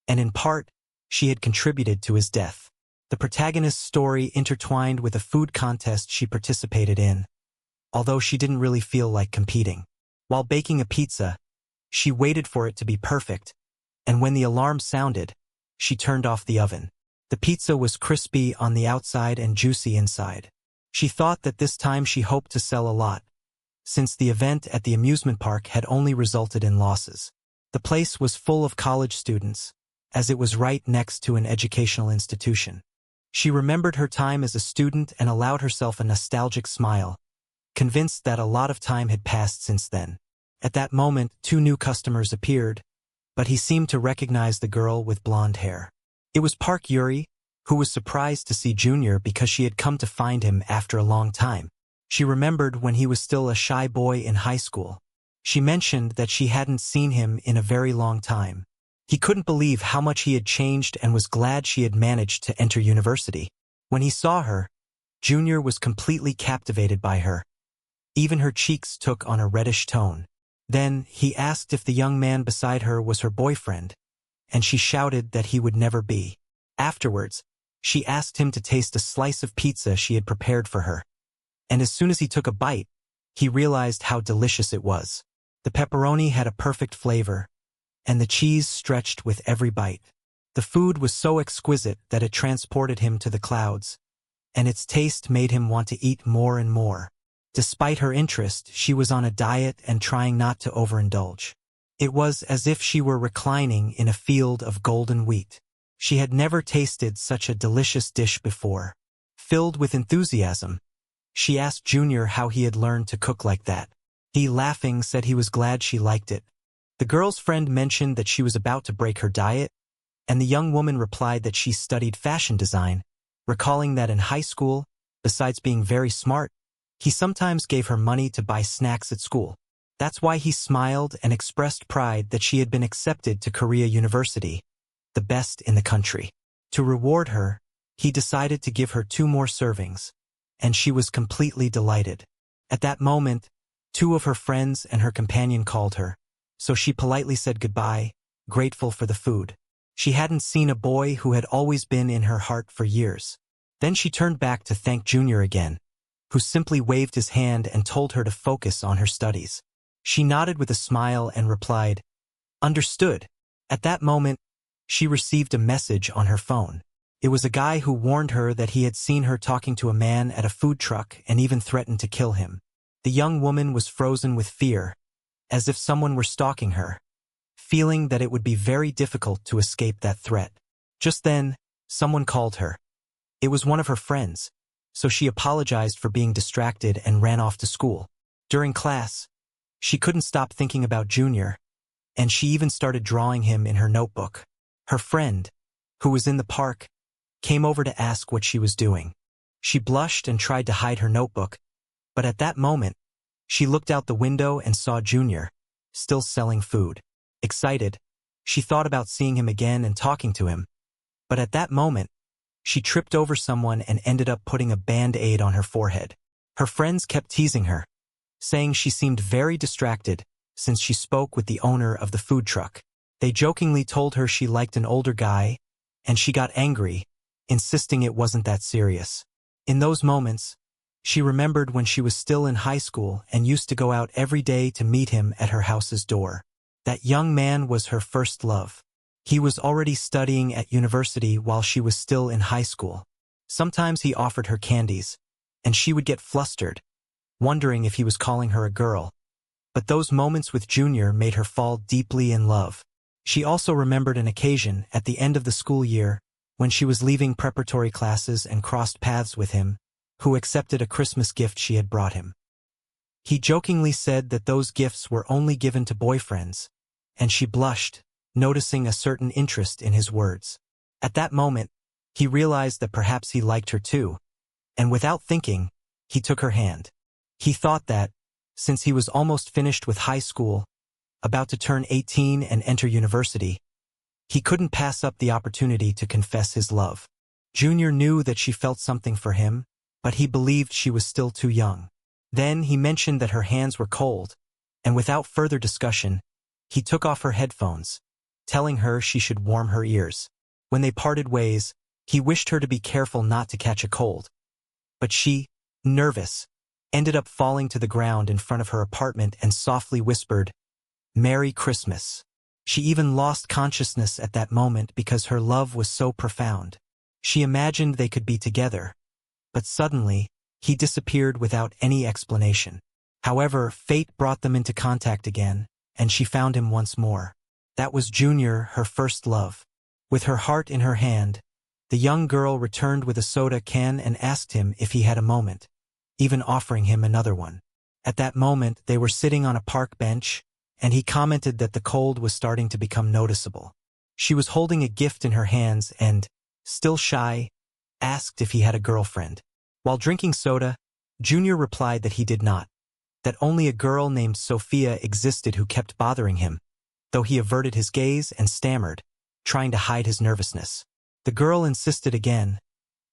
and in part, she had contributed to his death. The protagonist's story intertwined with a food contest she participated in, although she didn't really feel like competing. While baking a pizza, she waited for it to be perfect, and when the alarm sounded, she turned off the oven. The pizza was crispy on the outside and juicy inside. She thought that this time she hoped to sell a lot, since the event at the amusement park had only resulted in losses. The place was full of college students, as it was right next to an educational institution. She remembered her time as a student and allowed herself a nostalgic smile, convinced that a lot of time had passed since then. At that moment, 2 new customers appeared, but he seemed to recognize the girl with blonde hair. It was Park Yuri, who was surprised to see Junior because she had come to find him after a long time. She remembered when he was still a shy boy in high school. She mentioned that she hadn't seen him in a very long time. He couldn't believe how much he had changed and was glad she had managed to enter university. When he saw her, Junior was completely captivated by her. Even her cheeks took on a reddish tone. Then, he asked if the young man beside her was her boyfriend, and she shouted that he would never be. Afterwards, she asked him to taste a slice of pizza she had prepared for her. And as soon as he took a bite, he realized how delicious it was. The pepperoni had a perfect flavor, and the cheese stretched with every bite. The food was so exquisite that it transported him to the clouds, and its taste made him want to eat more and more. Despite her interest, she was on a diet and trying not to overindulge. It was as if she were reclining in a field of golden wheat. She had never tasted such a delicious dish before. Filled with enthusiasm, she asked Junior how he had learned to cook like that. He, laughing, said he was glad she liked it. The girl's friend mentioned that she was about to break her diet, and the young woman replied that she studied fashion design, recalling that in high school, besides being very smart, he sometimes gave her money to buy snacks at school. That's why he smiled and expressed pride that she had been accepted to Korea University, the best in the country. To reward her, he decided to give her 2 more servings, and she was completely delighted. At that moment, 2 of her friends and her companion called her, so she politely said goodbye, grateful for the food. She hadn't seen a boy who had always been in her heart for years. Then she turned back to thank Junior again, who simply waved his hand and told her to focus on her studies. She nodded with a smile and replied, "Understood." At that moment, she received a message on her phone. It was a guy who warned her that he had seen her talking to a man at a food truck and even threatened to kill him. The young woman was frozen with fear, as if someone were stalking her, feeling that it would be very difficult to escape that threat. Just then, someone called her. It was one of her friends, so she apologized for being distracted and ran off to school. During class, she couldn't stop thinking about Junior, and she even started drawing him in her notebook. Her friend, who was in the park, came over to ask what she was doing. She blushed and tried to hide her notebook, but at that moment, she looked out the window and saw Junior, still selling food. Excited, she thought about seeing him again and talking to him, but at that moment, she tripped over someone and ended up putting a band-aid on her forehead. Her friends kept teasing her, saying she seemed very distracted since she spoke with the owner of the food truck. They jokingly told her she liked an older guy, and she got angry, insisting it wasn't that serious. In those moments, she remembered when she was still in high school and used to go out every day to meet him at her house's door. That young man was her first love. He was already studying at university while she was still in high school. Sometimes he offered her candies, and she would get flustered, wondering if he was calling her a girl. But those moments with Junior made her fall deeply in love. She also remembered an occasion at the end of the school year when she was leaving preparatory classes and crossed paths with him, who accepted a Christmas gift she had brought him. He jokingly said that those gifts were only given to boyfriends, and she blushed, noticing a certain interest in his words. At that moment, he realized that perhaps he liked her too, and without thinking, he took her hand. He thought that, since he was almost finished with high school, about to turn 18 and enter university, he couldn't pass up the opportunity to confess his love. Junior knew that she felt something for him, but he believed she was still too young. Then he mentioned that her hands were cold, and without further discussion, he took off her headphones, telling her she should warm her ears. When they parted ways, he wished her to be careful not to catch a cold. But she, nervous, ended up falling to the ground in front of her apartment and softly whispered, "Merry Christmas." She even lost consciousness at that moment because her love was so profound. She imagined they could be together, but suddenly, he disappeared without any explanation. However, fate brought them into contact again, and she found him once more. That was Junior, her first love. With her heart in her hand, the young girl returned with a soda can and asked him if he had a moment, even offering him another one. At that moment, they were sitting on a park bench, and he commented that the cold was starting to become noticeable. She was holding a gift in her hands and, still shy, asked if he had a girlfriend. While drinking soda, Junior replied that he did not, that only a girl named Sophia existed who kept bothering him, though he averted his gaze and stammered, trying to hide his nervousness. The girl insisted again,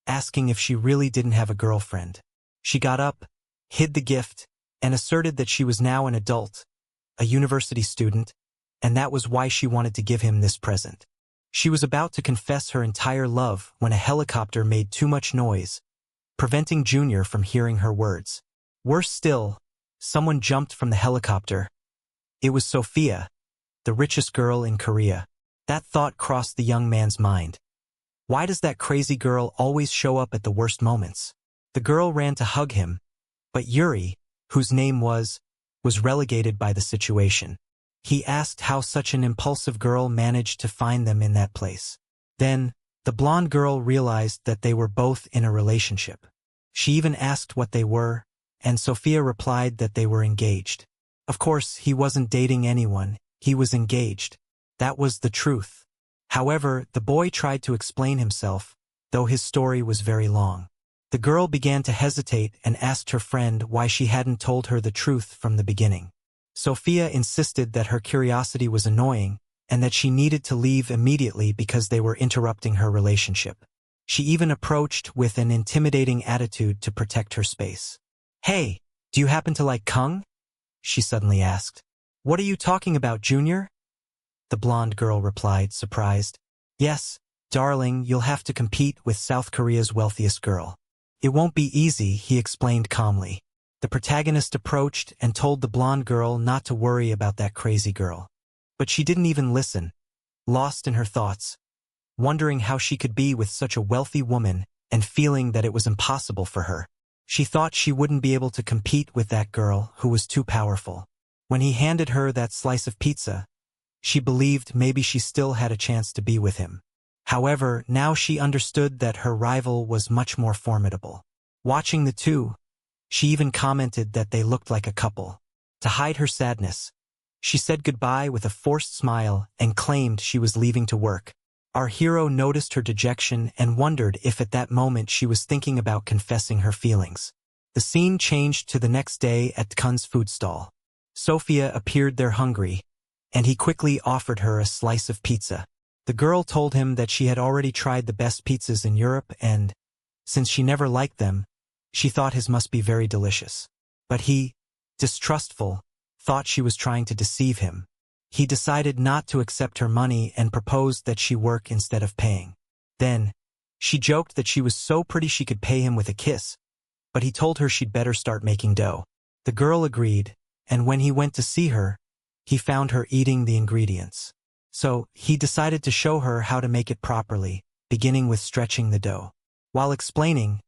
asking if she really didn't have a girlfriend. She got up, hid the gift, and asserted that she was now an adult, a university student, and that was why she wanted to give him this present. She was about to confess her entire love when a helicopter made too much noise, preventing Junior from hearing her words. Worse still, someone jumped from the helicopter. It was Sophia, the richest girl in Korea. That thought crossed the young man's mind. Why does that crazy girl always show up at the worst moments? The girl ran to hug him, but Yuri, whose name was relegated by the situation. He asked how such an impulsive girl managed to find them in that place. Then, the blonde girl realized that they were both in a relationship. She even asked what they were, and Sophia replied that they were engaged. Of course, he wasn't dating anyone, he was engaged. That was the truth. However, the boy tried to explain himself, though his story was very long. The girl began to hesitate and asked her friend why she hadn't told her the truth from the beginning. Sophia insisted that her curiosity was annoying and that she needed to leave immediately because they were interrupting her relationship. She even approached with an intimidating attitude to protect her space. "Hey, do you happen to like Kung?" she suddenly asked. What are you talking about, Junior? The blonde girl replied, surprised. Yes, darling, you'll have to compete with South Korea's wealthiest girl. It won't be easy, he explained calmly. The protagonist approached and told the blonde girl not to worry about that crazy girl. But she didn't even listen, lost in her thoughts, wondering how she could be with such a wealthy woman and feeling that it was impossible for her. She thought she wouldn't be able to compete with that girl who was too powerful. When he handed her that slice of pizza, she believed maybe she still had a chance to be with him. However, now she understood that her rival was much more formidable. Watching the two, she even commented that they looked like a couple. To hide her sadness, she said goodbye with a forced smile and claimed she was leaving to work. Our hero noticed her dejection and wondered if at that moment she was thinking about confessing her feelings. The scene changed to the next day at Kun's food stall. Sophia appeared there hungry, and he quickly offered her a slice of pizza. The girl told him that she had already tried the best pizzas in Europe and, since she never liked them, she thought his must be very delicious. But he, distrustful, thought she was trying to deceive him. He decided not to accept her money and proposed that she work instead of paying. Then, she joked that she was so pretty she could pay him with a kiss, but he told her she'd better start making dough. The girl agreed, and when he went to see her, he found her eating the ingredients. So, he decided to show her how to make it properly, beginning with stretching the dough. While explaining,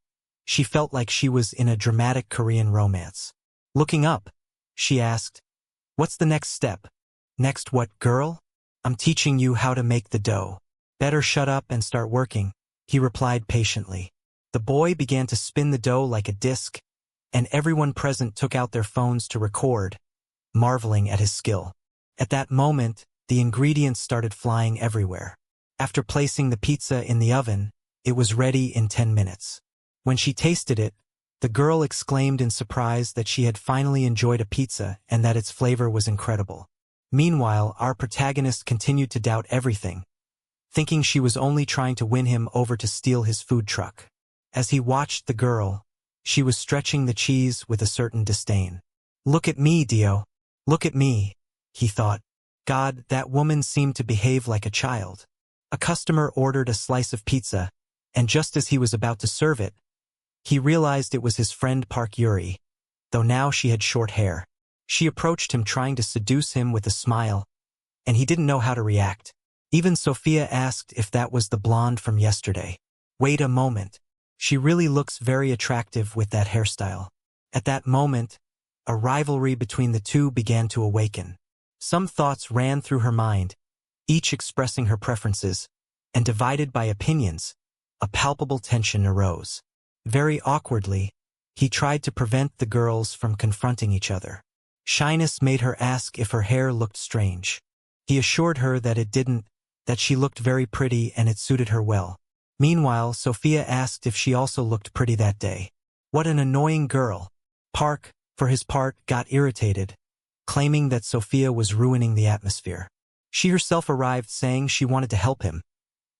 she felt like she was in a dramatic Korean romance. Looking up, she asked, "What's the next step?" "Next what, girl? I'm teaching you how to make the dough. Better shut up and start working," he replied patiently. The boy began to spin the dough like a disc, and everyone present took out their phones to record, marveling at his skill. At that moment, the ingredients started flying everywhere. After placing the pizza in the oven, it was ready in 10 minutes. When she tasted it, the girl exclaimed in surprise that she had finally enjoyed a pizza and that its flavor was incredible. Meanwhile, our protagonist continued to doubt everything, thinking she was only trying to win him over to steal his food truck. As he watched the girl, she was stretching the cheese with a certain disdain. "Look at me, Dio. Look at me," he thought. God, that woman seemed to behave like a child. A customer ordered a slice of pizza, and just as he was about to serve it, he realized it was his friend Park Yuri, though now she had short hair. She approached him trying to seduce him with a smile, and he didn't know how to react. Even Sophia asked if that was the blonde from yesterday. Wait a moment. She really looks very attractive with that hairstyle. At that moment, a rivalry between the two began to awaken. Some thoughts ran through her mind, each expressing her preferences, and divided by opinions, a palpable tension arose. Very awkwardly, he tried to prevent the girls from confronting each other. Shyness made her ask if her hair looked strange. He assured her that it didn't, that she looked very pretty and it suited her well. Meanwhile, Sophia asked if she also looked pretty that day. What an annoying girl. Park, for his part, got irritated, claiming that Sophia was ruining the atmosphere. She herself arrived saying she wanted to help him,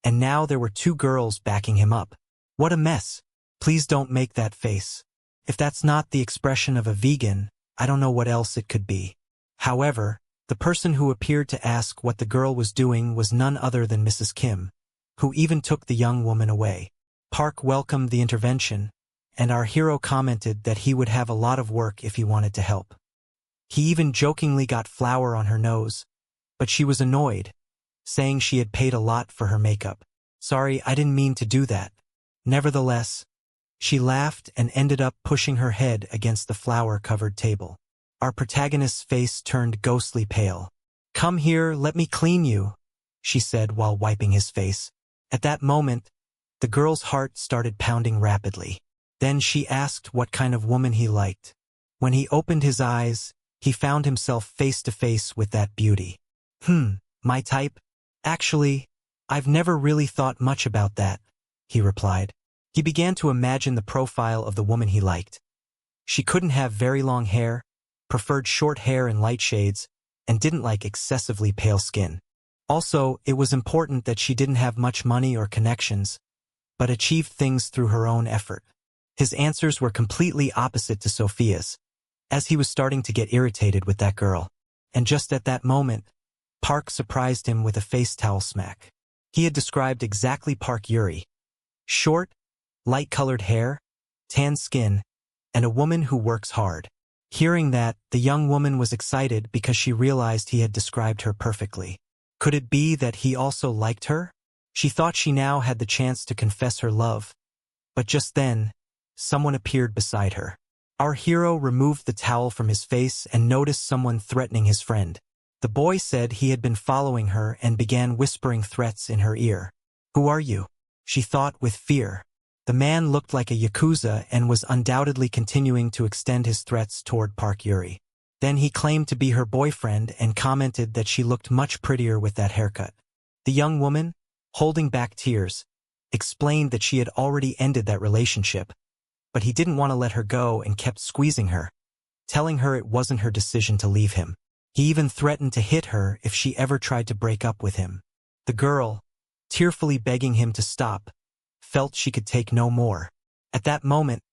and now there were two girls backing him up. What a mess. Please don't make that face. If that's not the expression of a vegan, I don't know what else it could be. However, the person who appeared to ask what the girl was doing was none other than Mrs. Kim, who even took the young woman away. Park welcomed the intervention, and our hero commented that he would have a lot of work if he wanted to help. He even jokingly got flour on her nose, but she was annoyed, saying she had paid a lot for her makeup. "Sorry, I didn't mean to do that." Nevertheless, she laughed and ended up pushing her head against the flour-covered table. Our protagonist's face turned ghostly pale. "Come here, let me clean you," she said while wiping his face. At that moment, the girl's heart started pounding rapidly. Then she asked what kind of woman he liked. When he opened his eyes, he found himself face to face with that beauty. My type? Actually, I've never really thought much about that," he replied. He began to imagine the profile of the woman he liked. She couldn't have very long hair, preferred short hair and light shades, and didn't like excessively pale skin. Also, it was important that she didn't have much money or connections, but achieved things through her own effort. His answers were completely opposite to Sophia's, as he was starting to get irritated with that girl. And just at that moment, Park surprised him with a face towel smack. He had described exactly Park Yuri. Short, light-colored hair, tan skin, and a woman who works hard. Hearing that, the young woman was excited because she realized he had described her perfectly. Could it be that he also liked her? She thought she now had the chance to confess her love. But just then, someone appeared beside her. Our hero removed the towel from his face and noticed someone threatening his friend. The boy said he had been following her and began whispering threats in her ear. "Who are you?" she thought with fear. The man looked like a yakuza and was undoubtedly continuing to extend his threats toward Park Yuri. Then he claimed to be her boyfriend and commented that she looked much prettier with that haircut. The young woman, holding back tears, explained that she had already ended that relationship, but he didn't want to let her go and kept squeezing her, telling her it wasn't her decision to leave him. He even threatened to hit her if she ever tried to break up with him. The girl, tearfully begging him to stop, felt she could take no more. At that moment,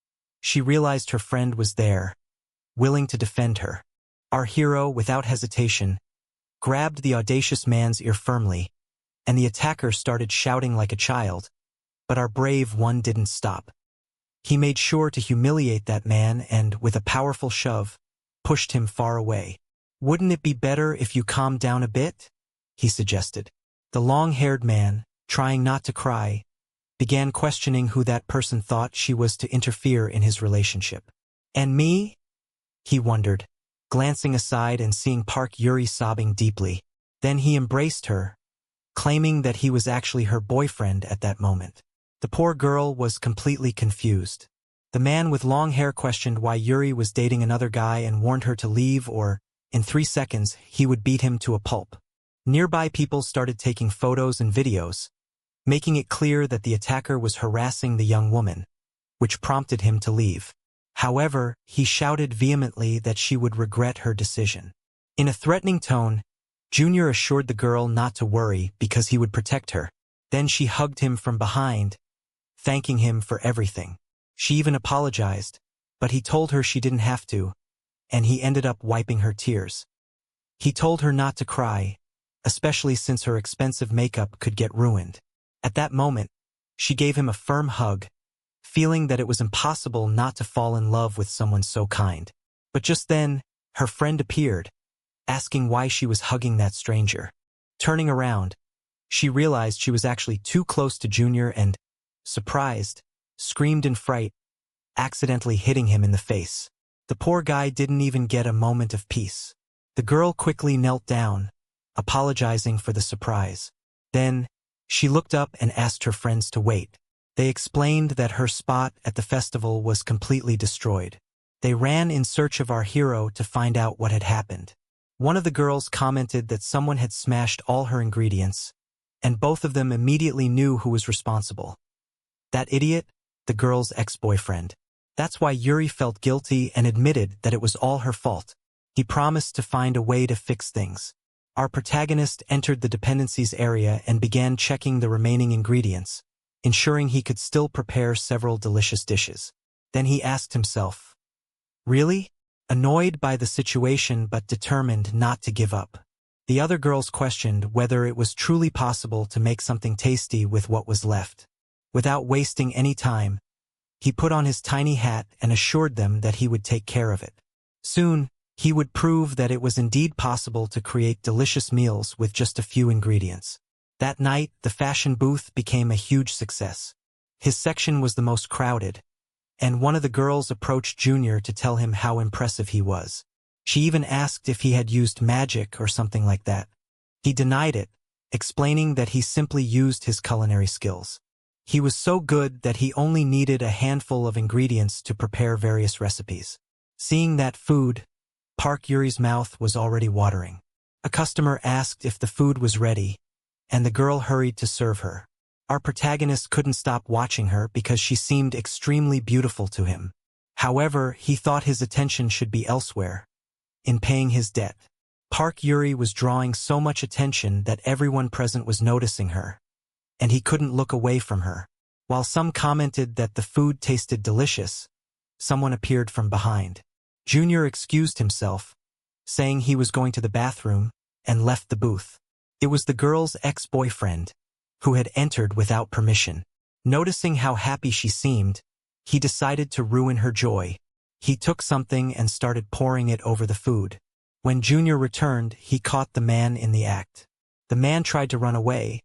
she realized her friend was there, willing to defend her. Our hero, without hesitation, grabbed the audacious man's ear firmly, and the attacker started shouting like a child, but our brave one didn't stop. He made sure to humiliate that man and, with a powerful shove, pushed him far away. "Wouldn't it be better if you calmed down a bit?" he suggested. The long-haired man, trying not to cry, began questioning who that person thought she was to interfere in his relationship. "And me?" he wondered, glancing aside and seeing Park Yuri sobbing deeply. Then he embraced her, claiming that he was actually her boyfriend at that moment. The poor girl was completely confused. The man with long hair questioned why Yuri was dating another guy and warned her to leave or, in 3 seconds, he would beat him to a pulp. Nearby people started taking photos and videos, making it clear that the attacker was harassing the young woman, which prompted him to leave. However, he shouted vehemently that she would regret her decision. In a threatening tone, Junior assured the girl not to worry because he would protect her. Then she hugged him from behind, thanking him for everything. She even apologized, but he told her she didn't have to, and he ended up wiping her tears. He told her not to cry, especially since her expensive makeup could get ruined. At that moment, she gave him a firm hug, feeling that it was impossible not to fall in love with someone so kind. But just then, her friend appeared, asking why she was hugging that stranger. Turning around, she realized she was actually too close to Junior and, surprised, screamed in fright, accidentally hitting him in the face. The poor guy didn't even get a moment of peace. The girl quickly knelt down, apologizing for the surprise. Then, she looked up and asked her friends to wait. They explained that her spot at the festival was completely destroyed. They ran in search of our hero to find out what had happened. One of the girls commented that someone had smashed all her ingredients, and both of them immediately knew who was responsible. That idiot, the girl's ex-boyfriend. That's why Yuri felt guilty and admitted that it was all her fault. He promised to find a way to fix things. Our protagonist entered the dependencies area and began checking the remaining ingredients, ensuring he could still prepare several delicious dishes. Then he asked himself, "Really?" Annoyed by the situation but determined not to give up. The other girls questioned whether it was truly possible to make something tasty with what was left. Without wasting any time, he put on his tiny hat and assured them that he would take care of it. Soon, he would prove that it was indeed possible to create delicious meals with just a few ingredients. That night, the fashion booth became a huge success. His section was the most crowded, and one of the girls approached Junior to tell him how impressive he was. She even asked if he had used magic or something like that. He denied it, explaining that he simply used his culinary skills. He was so good that he only needed a handful of ingredients to prepare various recipes. Seeing that food, Park Yuri's mouth was already watering. A customer asked if the food was ready, and the girl hurried to serve her. Our protagonist couldn't stop watching her because she seemed extremely beautiful to him. However, he thought his attention should be elsewhere, in paying his debt. Park Yuri was drawing so much attention that everyone present was noticing her, and he couldn't look away from her. While some commented that the food tasted delicious, someone appeared from behind. Junior excused himself, saying he was going to the bathroom, and left the booth. It was the girl's ex-boyfriend, who had entered without permission. Noticing how happy she seemed, he decided to ruin her joy. He took something and started pouring it over the food. When Junior returned, he caught the man in the act. The man tried to run away,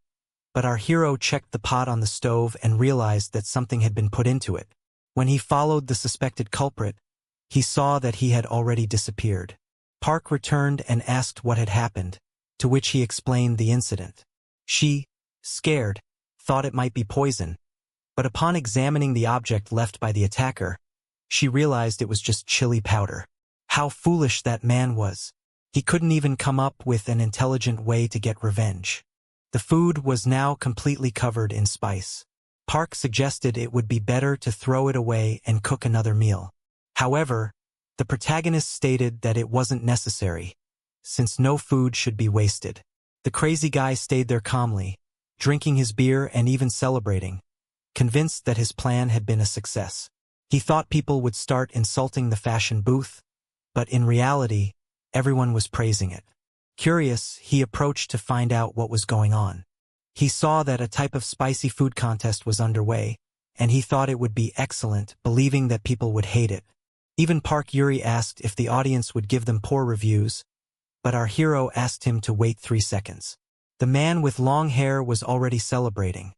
but our hero checked the pot on the stove and realized that something had been put into it. When he followed the suspected culprit, he saw that he had already disappeared. Park returned and asked what had happened, to which he explained the incident. She, scared, thought it might be poison, but upon examining the object left by the attacker, she realized it was just chili powder. How foolish that man was. He couldn't even come up with an intelligent way to get revenge. The food was now completely covered in spice. Park suggested it would be better to throw it away and cook another meal. However, the protagonist stated that it wasn't necessary, since no food should be wasted. The crazy guy stayed there calmly, drinking his beer and even celebrating, convinced that his plan had been a success. He thought people would start insulting the fashion booth, but in reality, everyone was praising it. Curious, he approached to find out what was going on. He saw that a type of spicy food contest was underway, and he thought it would be excellent, believing that people would hate it. Even Park Yuri asked if the audience would give them poor reviews, but our hero asked him to wait 3 seconds. The man with long hair was already celebrating,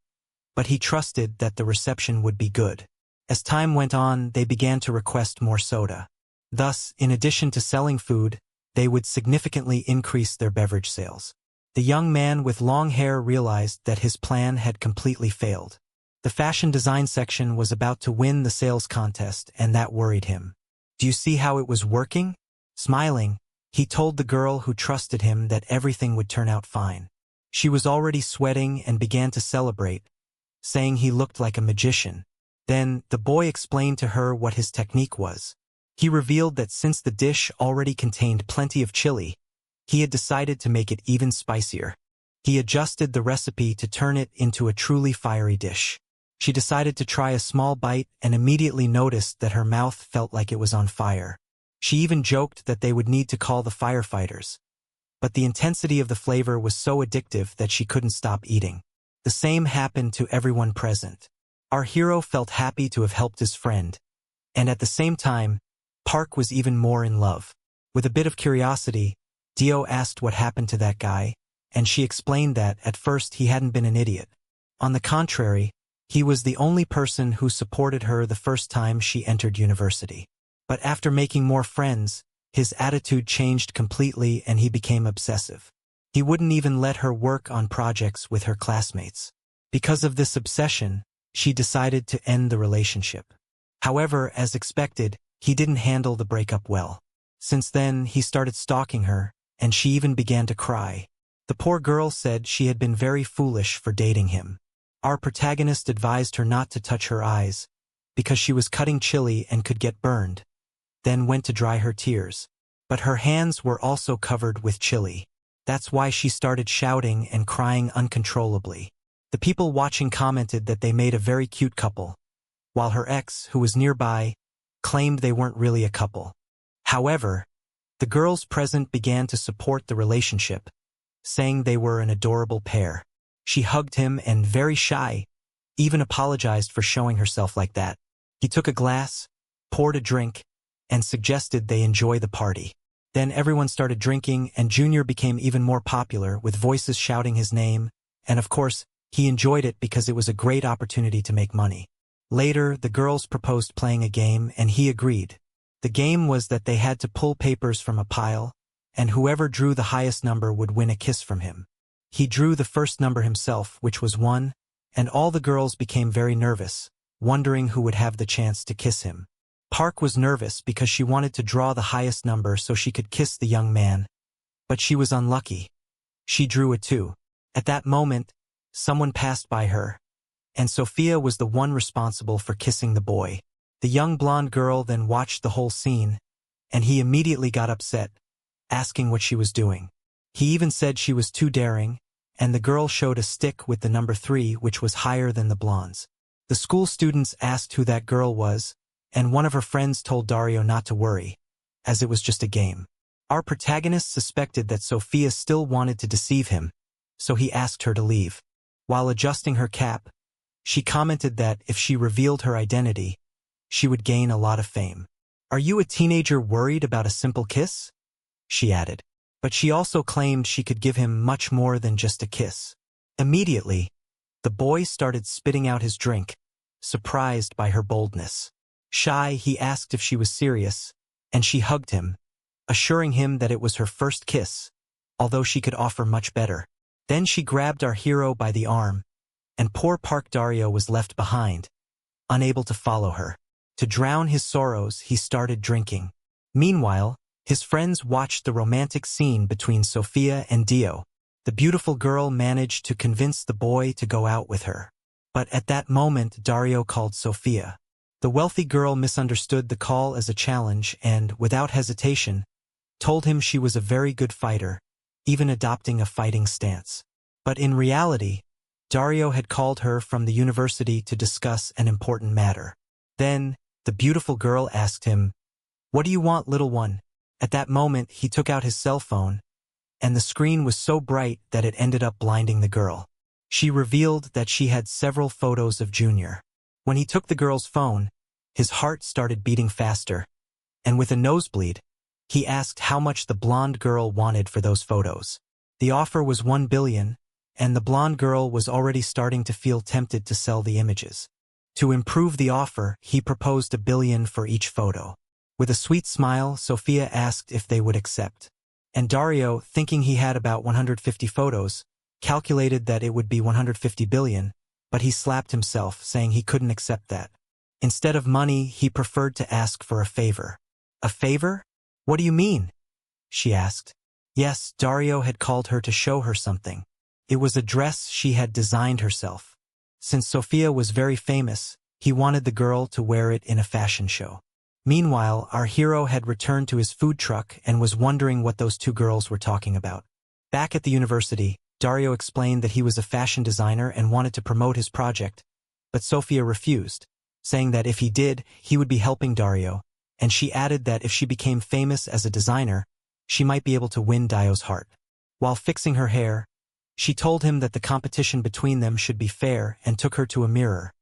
but he trusted that the reception would be good. As time went on, they began to request more soda. Thus, in addition to selling food, they would significantly increase their beverage sales. The young man with long hair realized that his plan had completely failed. The fashion design section was about to win the sales contest, and that worried him. Do you see how it was working? Smiling, he told the girl who trusted him that everything would turn out fine. She was already sweating and began to celebrate, saying he looked like a magician. Then, the boy explained to her what his technique was. He revealed that since the dish already contained plenty of chili, he had decided to make it even spicier. He adjusted the recipe to turn it into a truly fiery dish. She decided to try a small bite and immediately noticed that her mouth felt like it was on fire. She even joked that they would need to call the firefighters. But the intensity of the flavor was so addictive that she couldn't stop eating. The same happened to everyone present. Our hero felt happy to have helped his friend, and at the same time, Park was even more in love. With a bit of curiosity, Dio asked what happened to that guy, and she explained that, at first, he hadn't been an idiot. On the contrary, he was the only person who supported her the first time she entered university. But after making more friends, his attitude changed completely and he became obsessive. He wouldn't even let her work on projects with her classmates. Because of this obsession, she decided to end the relationship. However, as expected, he didn't handle the breakup well. Since then, he started stalking her, and she even began to cry. The poor girl said she had been very foolish for dating him. Our protagonist advised her not to touch her eyes, because she was cutting chili and could get burned, then went to dry her tears. But her hands were also covered with chili. That's why she started shouting and crying uncontrollably. The people watching commented that they made a very cute couple, while her ex, who was nearby, claimed they weren't really a couple. However, the girls present began to support the relationship, saying they were an adorable pair. She hugged him and, very shy, even apologized for showing herself like that. He took a glass, poured a drink, and suggested they enjoy the party. Then everyone started drinking and Junior became even more popular, with voices shouting his name, and of course, he enjoyed it because it was a great opportunity to make money. Later, the girls proposed playing a game and he agreed. The game was that they had to pull papers from a pile, and whoever drew the highest number would win a kiss from him. He drew the first number himself, which was 1, and all the girls became very nervous, wondering who would have the chance to kiss him. Park was nervous because she wanted to draw the highest number so she could kiss the young man, but she was unlucky. She drew a 2. At that moment, someone passed by her, and Sophia was the one responsible for kissing the boy. The young blonde girl then watched the whole scene, and he immediately got upset, asking what she was doing. He even said she was too daring, and the girl showed a stick with the number 3, which was higher than the blonde's. The school students asked who that girl was, and one of her friends told Dario not to worry, as it was just a game. Our protagonist suspected that Sophia still wanted to deceive him, so he asked her to leave. While adjusting her cap, she commented that if she revealed her identity, she would gain a lot of fame. "Are you a teenager worried about a simple kiss?" she added. But she also claimed she could give him much more than just a kiss. Immediately, the boy started spitting out his drink, surprised by her boldness. Shy, he asked if she was serious, and she hugged him, assuring him that it was her first kiss, although she could offer much better. Then she grabbed our hero by the arm, and poor Park Dario was left behind, unable to follow her. To drown his sorrows, he started drinking. Meanwhile, his friends watched the romantic scene between Sophia and Dio. The beautiful girl managed to convince the boy to go out with her. But at that moment, Dario called Sophia. The wealthy girl misunderstood the call as a challenge and, without hesitation, told him she was a very good fighter, even adopting a fighting stance. But in reality, Dario had called her from the university to discuss an important matter. Then, the beautiful girl asked him, "What do you want, little one?" At that moment, he took out his cell phone, and the screen was so bright that it ended up blinding the girl. She revealed that she had several photos of Junior. When he took the girl's phone, his heart started beating faster, and with a nosebleed, he asked how much the blonde girl wanted for those photos. The offer was 1 billion, and the blonde girl was already starting to feel tempted to sell the images. To improve the offer, he proposed 1 billion for each photo. With a sweet smile, Sophia asked if they would accept. And Dario, thinking he had about 150 photos, calculated that it would be 150 billion, but he slapped himself, saying he couldn't accept that. Instead of money, he preferred to ask for a favor. "A favor? What do you mean?" she asked. Yes, Dario had called her to show her something. It was a dress she had designed herself. Since Sophia was very famous, he wanted the girl to wear it in a fashion show. Meanwhile, our hero had returned to his food truck and was wondering what those two girls were talking about. Back at the university, Dario explained that he was a fashion designer and wanted to promote his project, but Sophia refused, saying that if he did, he would be helping Dario, and she added that if she became famous as a designer, she might be able to win Dario's heart. While fixing her hair, she told him that the competition between them should be fair and took her to a mirror,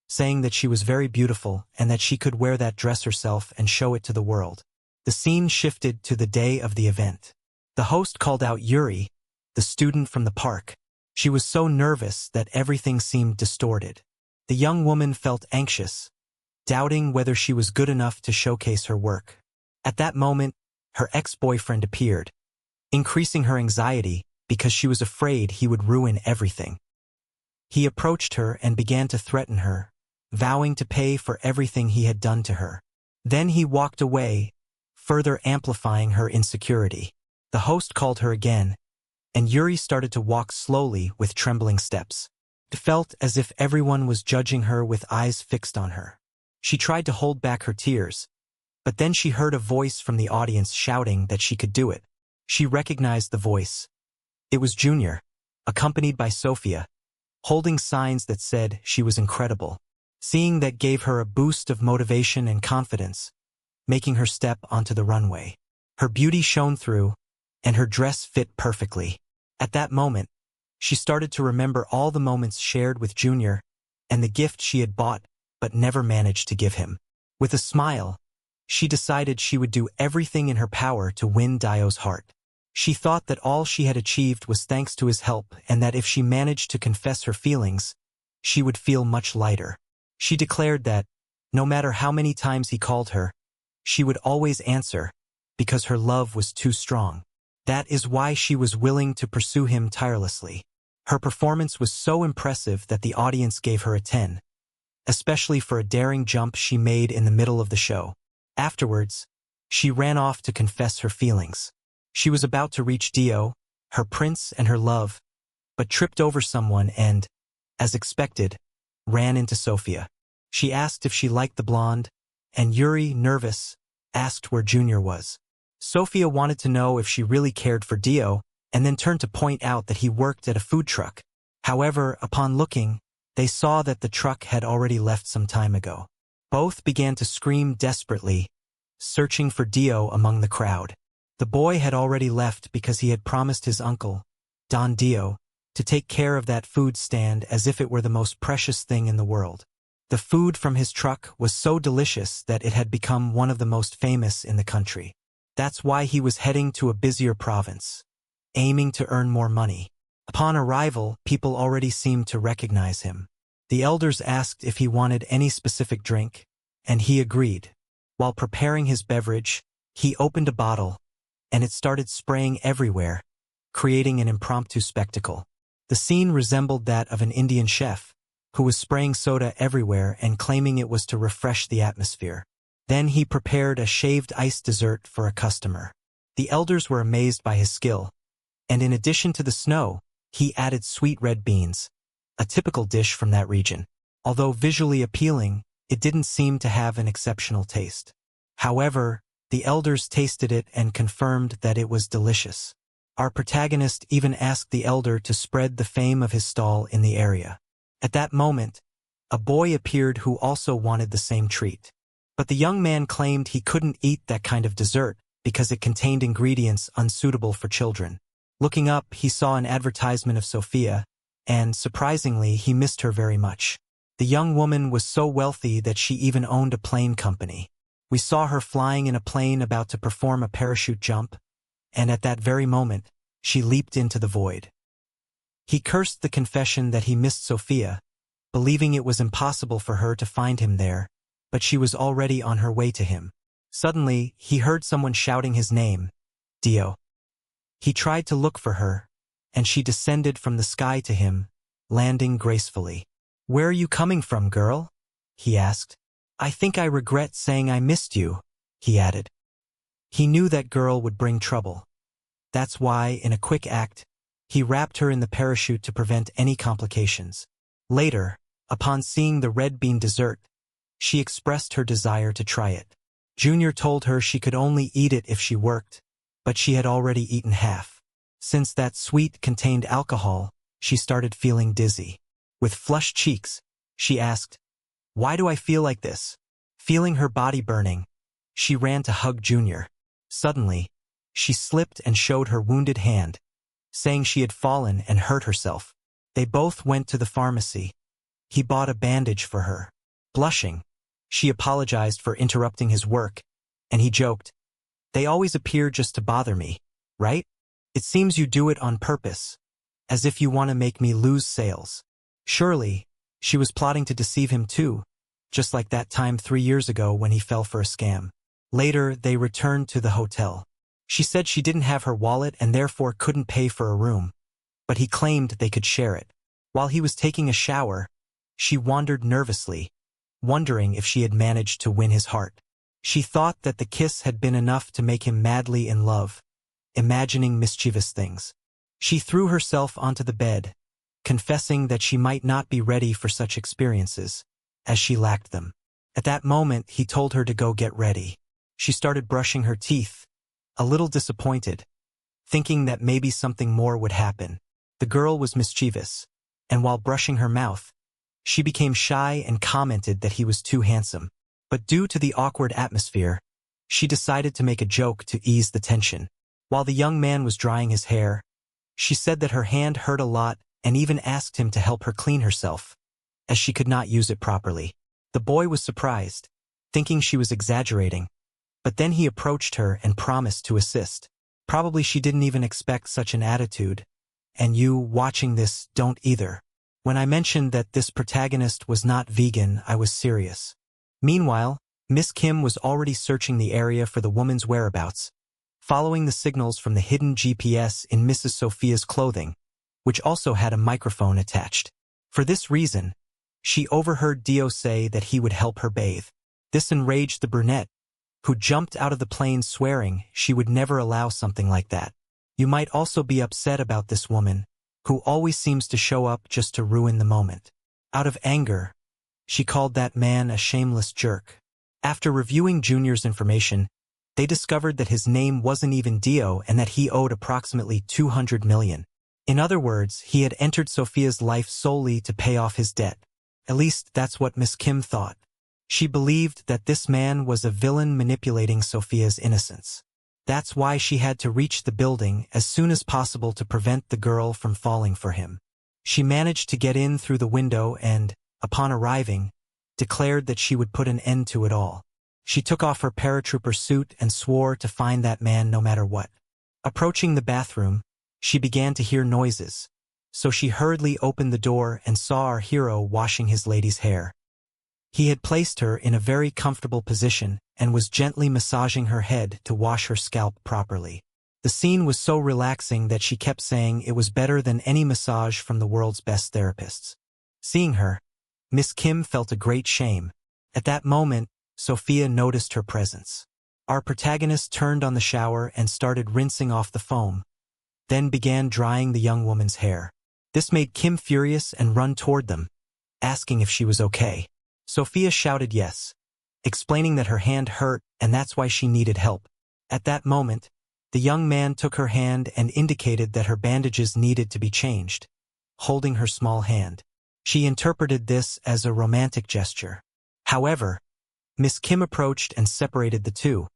saying that she was very beautiful and that she could wear that dress herself and show it to the world. The scene shifted to the day of the event. The host called out Yuri, the student from the park. She was so nervous that everything seemed distorted. The young woman felt anxious, doubting whether she was good enough to showcase her work. At that moment, her ex-boyfriend appeared, increasing her anxiety because she was afraid he would ruin everything. He approached her and began to threaten her, vowing to pay for everything he had done to her. Then he walked away, further amplifying her insecurity. The host called her again, and Yuri started to walk slowly with trembling steps. It felt as if everyone was judging her with eyes fixed on her. She tried to hold back her tears, but then she heard a voice from the audience shouting that she could do it. She recognized the voice. It was Junior, accompanied by Sophia, holding signs that said she was incredible. Seeing that gave her a boost of motivation and confidence, making her step onto the runway. Her beauty shone through, and her dress fit perfectly. At that moment, she started to remember all the moments shared with Junior and the gift she had bought but never managed to give him. With a smile, she decided she would do everything in her power to win Dio's heart. She thought that all she had achieved was thanks to his help and that if she managed to confess her feelings, she would feel much lighter. She declared that, no matter how many times he called her, she would always answer, because her love was too strong. That is why she was willing to pursue him tirelessly. Her performance was so impressive that the audience gave her a 10, especially for a daring jump she made in the middle of the show. Afterwards, she ran off to confess her feelings. She was about to reach Dio, her prince and her love, but tripped over someone and, as expected, ran into Sophia. She asked if she liked the blonde, and Yuri, nervous, asked where Junior was. Sophia wanted to know if she really cared for Dio, and then turned to point out that he worked at a food truck. However, upon looking, they saw that the truck had already left some time ago. Both began to scream desperately, searching for Dio among the crowd. The boy had already left because he had promised his uncle, Don Dio, to take care of that food stand as if it were the most precious thing in the world. The food from his truck was so delicious that it had become one of the most famous in the country. That's why he was heading to a busier province, aiming to earn more money. Upon arrival, people already seemed to recognize him. The elders asked if he wanted any specific drink, and he agreed. While preparing his beverage, he opened a bottle, and it started spraying everywhere, creating an impromptu spectacle. The scene resembled that of an Indian chef, who was spraying soda everywhere and claiming it was to refresh the atmosphere. Then he prepared a shaved ice dessert for a customer. The elders were amazed by his skill, and in addition to the snow, he added sweet red beans, a typical dish from that region. Although visually appealing, it didn't seem to have an exceptional taste. However, the elders tasted it and confirmed that it was delicious. Our protagonist even asked the elder to spread the fame of his stall in the area. At that moment, a boy appeared who also wanted the same treat. But the young man claimed he couldn't eat that kind of dessert because it contained ingredients unsuitable for children. Looking up, he saw an advertisement of Sophia, and, surprisingly, he missed her very much. The young woman was so wealthy that she even owned a plane company. We saw her flying in a plane about to perform a parachute jump, and at that very moment, she leaped into the void. He cursed the confession that he missed Sophia, believing it was impossible for her to find him there, but she was already on her way to him. Suddenly, he heard someone shouting his name, Dio. He tried to look for her, and she descended from the sky to him, landing gracefully. "Where are you coming from, girl?" he asked. "I think I regret saying I missed you," he added. He knew that girl would bring trouble. That's why, in a quick act, he wrapped her in the parachute to prevent any complications. Later, upon seeing the red bean dessert, she expressed her desire to try it. Junior told her she could only eat it if she worked, but she had already eaten half. Since that sweet contained alcohol, she started feeling dizzy. With flushed cheeks, she asked, "Why do I feel like this?" Feeling her body burning, she ran to hug Junior. Suddenly, she slipped and showed her wounded hand, saying she had fallen and hurt herself. They both went to the pharmacy. He bought a bandage for her. Blushing, she apologized for interrupting his work, and he joked, "They always appear just to bother me, right? It seems you do it on purpose, as if you want to make me lose sales." Surely, she was plotting to deceive him too, just like that time 3 years ago when he fell for a scam. Later, they returned to the hotel. She said she didn't have her wallet and therefore couldn't pay for a room, but he claimed they could share it. While he was taking a shower, she wandered nervously, wondering if she had managed to win his heart. She thought that the kiss had been enough to make him madly in love, imagining mischievous things. She threw herself onto the bed, confessing that she might not be ready for such experiences, as she lacked them. At that moment, he told her to go get ready. She started brushing her teeth, a little disappointed, thinking that maybe something more would happen. The girl was mischievous, and while brushing her mouth, she became shy and commented that he was too handsome. But due to the awkward atmosphere, she decided to make a joke to ease the tension. While the young man was drying his hair, she said that her hand hurt a lot and even asked him to help her clean herself, as she could not use it properly. The boy was surprised, thinking she was exaggerating, but then he approached her and promised to assist. Probably she didn't even expect such an attitude, and you, watching this, don't either. When I mentioned that this protagonist was not vegan, I was serious. Meanwhile, Miss Kim was already searching the area for the woman's whereabouts, following the signals from the hidden GPS in Mrs. Sophia's clothing, which also had a microphone attached. For this reason, she overheard Dio say that he would help her bathe. This enraged the brunette, who jumped out of the plane swearing she would never allow something like that. You might also be upset about this woman, who always seems to show up just to ruin the moment. Out of anger, she called that man a shameless jerk. After reviewing Junior's information, they discovered that his name wasn't even Dio and that he owed approximately 200 million. In other words, he had entered Sophia's life solely to pay off his debt. At least that's what Miss Kim thought. She believed that this man was a villain manipulating Sophia's innocence. That's why she had to reach the building as soon as possible to prevent the girl from falling for him. She managed to get in through the window and, upon arriving, declared that she would put an end to it all. She took off her paratrooper suit and swore to find that man no matter what. Approaching the bathroom, she began to hear noises, so she hurriedly opened the door and saw our hero washing his lady's hair. He had placed her in a very comfortable position and was gently massaging her head to wash her scalp properly. The scene was so relaxing that she kept saying it was better than any massage from the world's best therapists. Seeing her, Miss Kim felt a great shame. At that moment, Sophia noticed her presence. Our protagonist turned on the shower and started rinsing off the foam, then began drying the young woman's hair. This made Kim furious and run toward them, asking if she was okay. Sophia shouted yes, explaining that her hand hurt and that's why she needed help. At that moment, the young man took her hand and indicated that her bandages needed to be changed, holding her small hand. She interpreted this as a romantic gesture. However, Miss Kim approached and separated the two,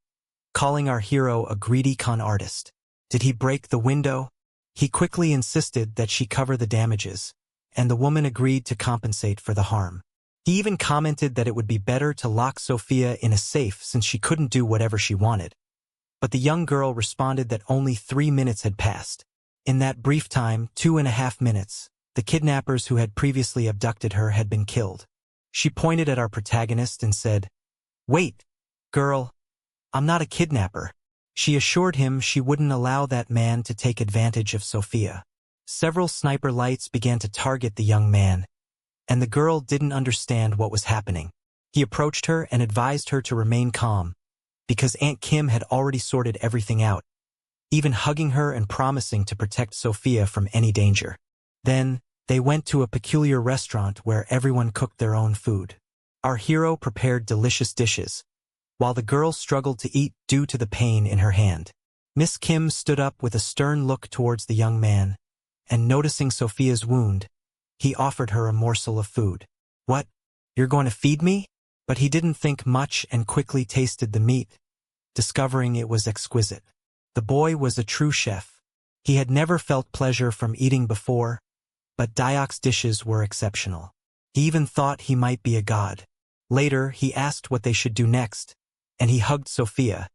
calling our hero a greedy con artist. Did he break the window? He quickly insisted that she cover the damages, and the woman agreed to compensate for the harm. He even commented that it would be better to lock Sophia in a safe since she couldn't do whatever she wanted. But the young girl responded that only 3 minutes had passed. In that brief time, 2.5 minutes, the kidnappers who had previously abducted her had been killed. She pointed at our protagonist and said, "Wait, girl, I'm not a kidnapper." She assured him she wouldn't allow that man to take advantage of Sophia. Several sniper lights began to target the young man, and the girl didn't understand what was happening. He approached her and advised her to remain calm, because Aunt Kim had already sorted everything out, even hugging her and promising to protect Sophia from any danger. Then, they went to a peculiar restaurant where everyone cooked their own food. Our hero prepared delicious dishes, while the girl struggled to eat due to the pain in her hand. Miss Kim stood up with a stern look towards the young man, and noticing Sophia's wound, he offered her a morsel of food. "What? You're going to feed me?" But he didn't think much and quickly tasted the meat, discovering it was exquisite. The boy was a true chef. He had never felt pleasure from eating before, but Diok's dishes were exceptional. He even thought he might be a god. Later, he asked what they should do next, and he hugged Sophia,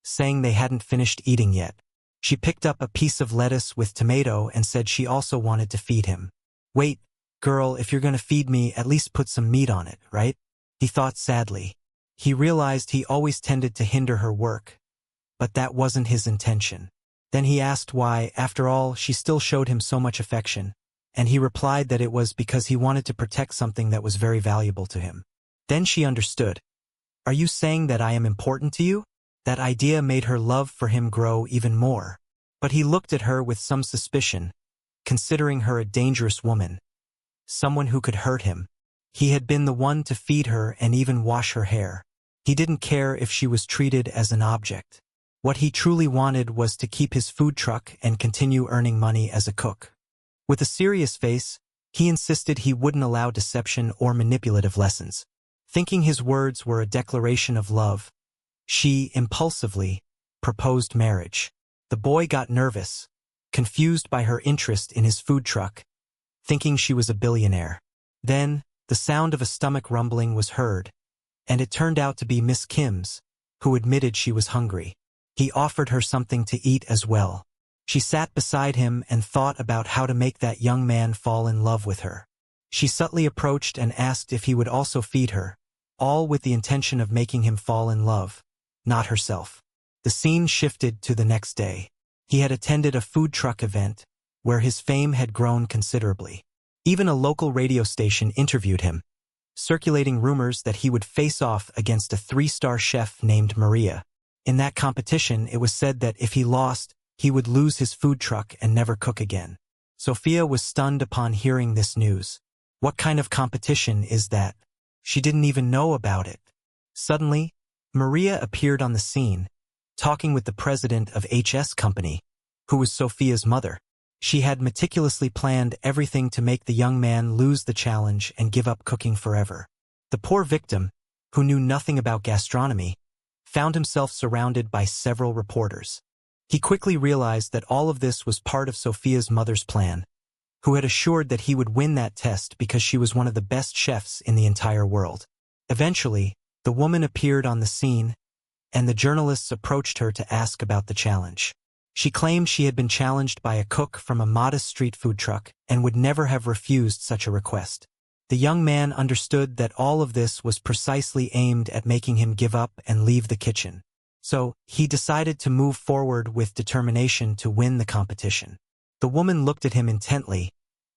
saying they hadn't finished eating yet. She picked up a piece of lettuce with tomato and said she also wanted to feed him. "Wait, girl, if you're going to feed me, at least put some meat on it, right?" He thought sadly. He realized he always tended to hinder her work, but that wasn't his intention. Then he asked why, after all, she still showed him so much affection, and he replied that it was because he wanted to protect something that was very valuable to him. Then she understood. "Are you saying that I am important to you?" That idea made her love for him grow even more. But he looked at her with some suspicion, considering her a dangerous woman, someone who could hurt him. He had been the one to feed her and even wash her hair. He didn't care if she was treated as an object. What he truly wanted was to keep his food truck and continue earning money as a cook. With a serious face, he insisted he wouldn't allow deception or manipulative lessons. Thinking his words were a declaration of love, she, impulsively, proposed marriage. The boy got nervous, confused by her interest in his food truck, thinking she was a billionaire. Then, the sound of a stomach rumbling was heard, and it turned out to be Miss Kim's, who admitted she was hungry. He offered her something to eat as well. She sat beside him and thought about how to make that young man fall in love with her. She subtly approached and asked if he would also feed her, all with the intention of making him fall in love, not herself. The scene shifted to the next day. He had attended a food truck event, where his fame had grown considerably. Even a local radio station interviewed him, circulating rumors that he would face off against a 3-star chef named Maria. In that competition, it was said that if he lost, he would lose his food truck and never cook again. Sophia was stunned upon hearing this news. What kind of competition is that? She didn't even know about it. Suddenly, Maria appeared on the scene, talking with the president of HEIRESS company, who was Sophia's mother. She had meticulously planned everything to make the young man lose the challenge and give up cooking forever. The poor victim, who knew nothing about gastronomy, found himself surrounded by several reporters. He quickly realized that all of this was part of Sophia's mother's plan, who had assured that he would win that test because she was one of the best chefs in the entire world. Eventually, the woman appeared on the scene, and the journalists approached her to ask about the challenge. She claimed she had been challenged by a cook from a modest street food truck and would never have refused such a request. The young man understood that all of this was precisely aimed at making him give up and leave the kitchen. So, he decided to move forward with determination to win the competition. The woman looked at him intently,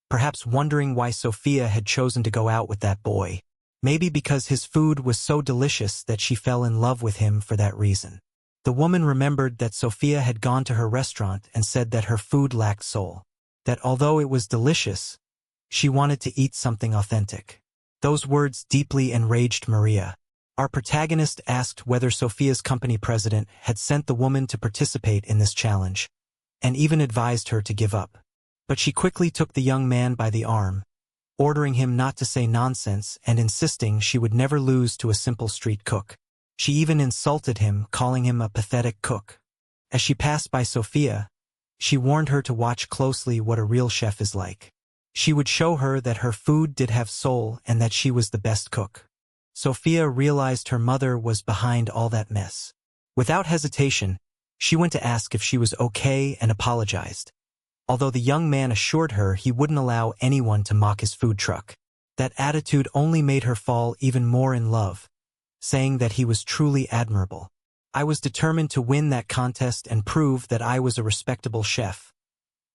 perhaps wondering why Sophia had chosen to go out with that boy. Maybe because his food was so delicious that she fell in love with him for that reason. The woman remembered that Sophia had gone to her restaurant and said that her food lacked soul, that although it was delicious, she wanted to eat something authentic. Those words deeply enraged Maria. Our protagonist asked whether Sophia's company president had sent the woman to participate in this challenge, and even advised her to give up. But she quickly took the young man by the arm, ordering him not to say nonsense and insisting she would never lose to a simple street cook. She even insulted him, calling him a pathetic cook. As she passed by Sophia, she warned her to watch closely what a real chef is like. She would show her that her food did have soul and that she was the best cook. Sophia realized her mother was behind all that mess. Without hesitation, she went to ask if she was okay and apologized, although the young man assured her he wouldn't allow anyone to mock his food truck. That attitude only made her fall even more in love, saying that he was truly admirable. I was determined to win that contest and prove that I was a respectable chef.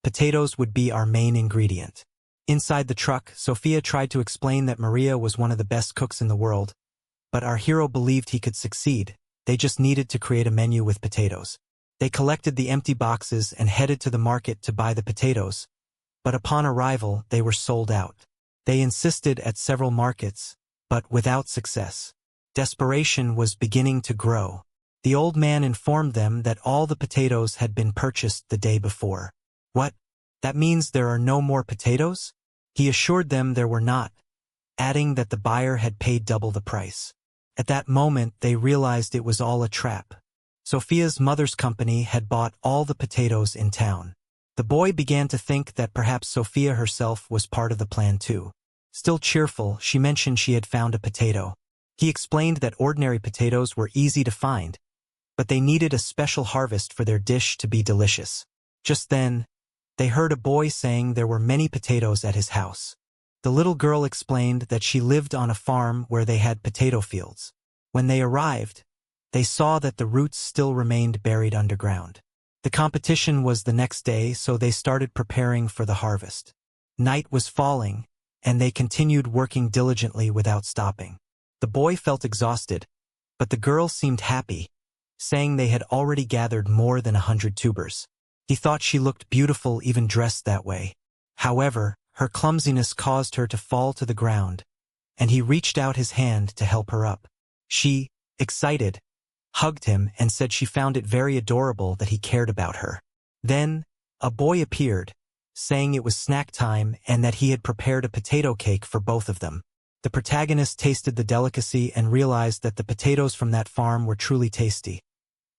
Potatoes would be our main ingredient. Inside the truck, Sophia tried to explain that Maria was one of the best cooks in the world, but our hero believed he could succeed. They just needed to create a menu with potatoes. They collected the empty boxes and headed to the market to buy the potatoes, but upon arrival, they were sold out. They insisted at several markets, but without success. Desperation was beginning to grow. The old man informed them that all the potatoes had been purchased the day before. What? That means there are no more potatoes? He assured them there were not, adding that the buyer had paid double the price. At that moment, they realized it was all a trap. Sophia's mother's company had bought all the potatoes in town. The boy began to think that perhaps Sophia herself was part of the plan too. Still cheerful, she mentioned she had found a potato. He explained that ordinary potatoes were easy to find, but they needed a special harvest for their dish to be delicious. Just then, they heard a boy saying there were many potatoes at his house. The little girl explained that she lived on a farm where they had potato fields. When they arrived, they saw that the roots still remained buried underground. The competition was the next day, so they started preparing for the harvest. Night was falling, and they continued working diligently without stopping. The boy felt exhausted, but the girl seemed happy, saying they had already gathered more than 100 tubers. He thought she looked beautiful even dressed that way. However, her clumsiness caused her to fall to the ground, and he reached out his hand to help her up. She, excited, hugged him and said she found it very adorable that he cared about her. Then, a boy appeared, saying it was snack time and that he had prepared a potato cake for both of them. The protagonist tasted the delicacy and realized that the potatoes from that farm were truly tasty.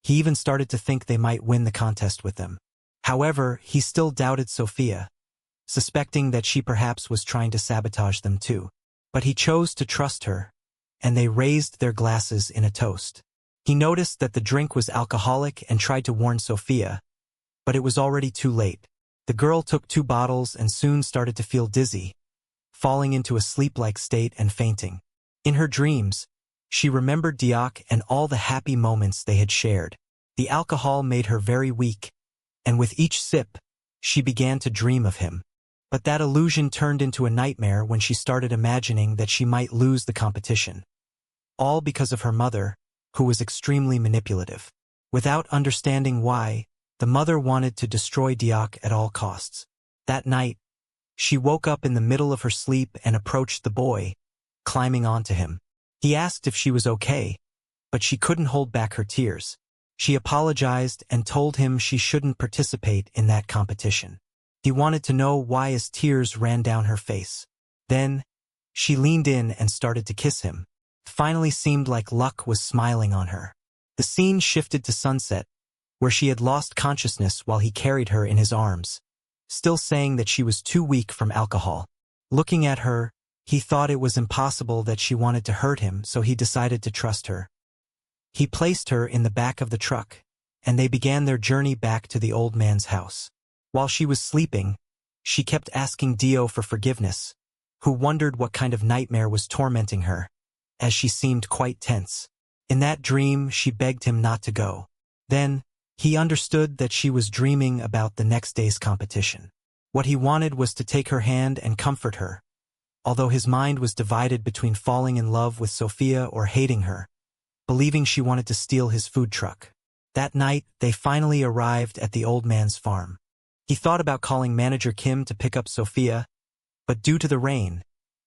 He even started to think they might win the contest with them. However, he still doubted Sophia, suspecting that she perhaps was trying to sabotage them too. But he chose to trust her, and they raised their glasses in a toast. He noticed that the drink was alcoholic and tried to warn Sophia, but it was already too late. The girl took 2 bottles and soon started to feel dizzy, falling into a sleep-like state and fainting. In her dreams, she remembered Diak and all the happy moments they had shared. The alcohol made her very weak, and with each sip, she began to dream of him. But that illusion turned into a nightmare when she started imagining that she might lose the competition. All because of her mother, who was extremely manipulative. Without understanding why, the mother wanted to destroy Diak at all costs. That night, she woke up in the middle of her sleep and approached the boy, climbing onto him. He asked if she was okay, but she couldn't hold back her tears. She apologized and told him she shouldn't participate in that competition. He wanted to know why as tears ran down her face. Then, she leaned in and started to kiss him. Finally seemed like luck was smiling on her. The scene shifted to sunset, where she had lost consciousness while he carried her in his arms, still saying that she was too weak from alcohol. Looking at her, he thought it was impossible that she wanted to hurt him, so he decided to trust her. He placed her in the back of the truck, and they began their journey back to the old man's house. While she was sleeping, she kept asking Dio for forgiveness, who wondered what kind of nightmare was tormenting her, as she seemed quite tense. In that dream, she begged him not to go. Then, he understood that she was dreaming about the next day's competition. What he wanted was to take her hand and comfort her, although his mind was divided between falling in love with Sophia or hating her, believing she wanted to steal his food truck. That night, they finally arrived at the old man's farm. He thought about calling manager Kim to pick up Sophia, but due to the rain,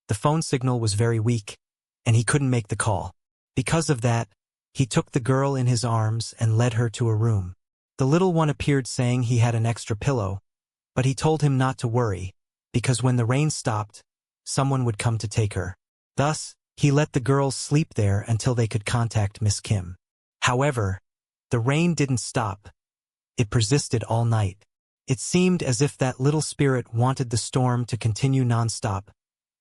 the phone signal was very weak, and he couldn't make the call. Because of that, he took the girl in his arms and led her to a room. The little one appeared saying he had an extra pillow, but he told him not to worry, because when the rain stopped, someone would come to take her. Thus, he let the girls sleep there until they could contact Miss Kim. However, the rain didn't stop. It persisted all night. It seemed as if that little spirit wanted the storm to continue non-stop,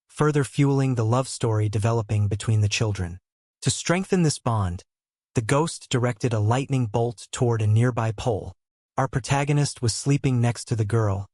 further fueling the love story developing between the children. To strengthen this bond, the ghost directed a lightning bolt toward a nearby pole. Our protagonist was sleeping next to the girl,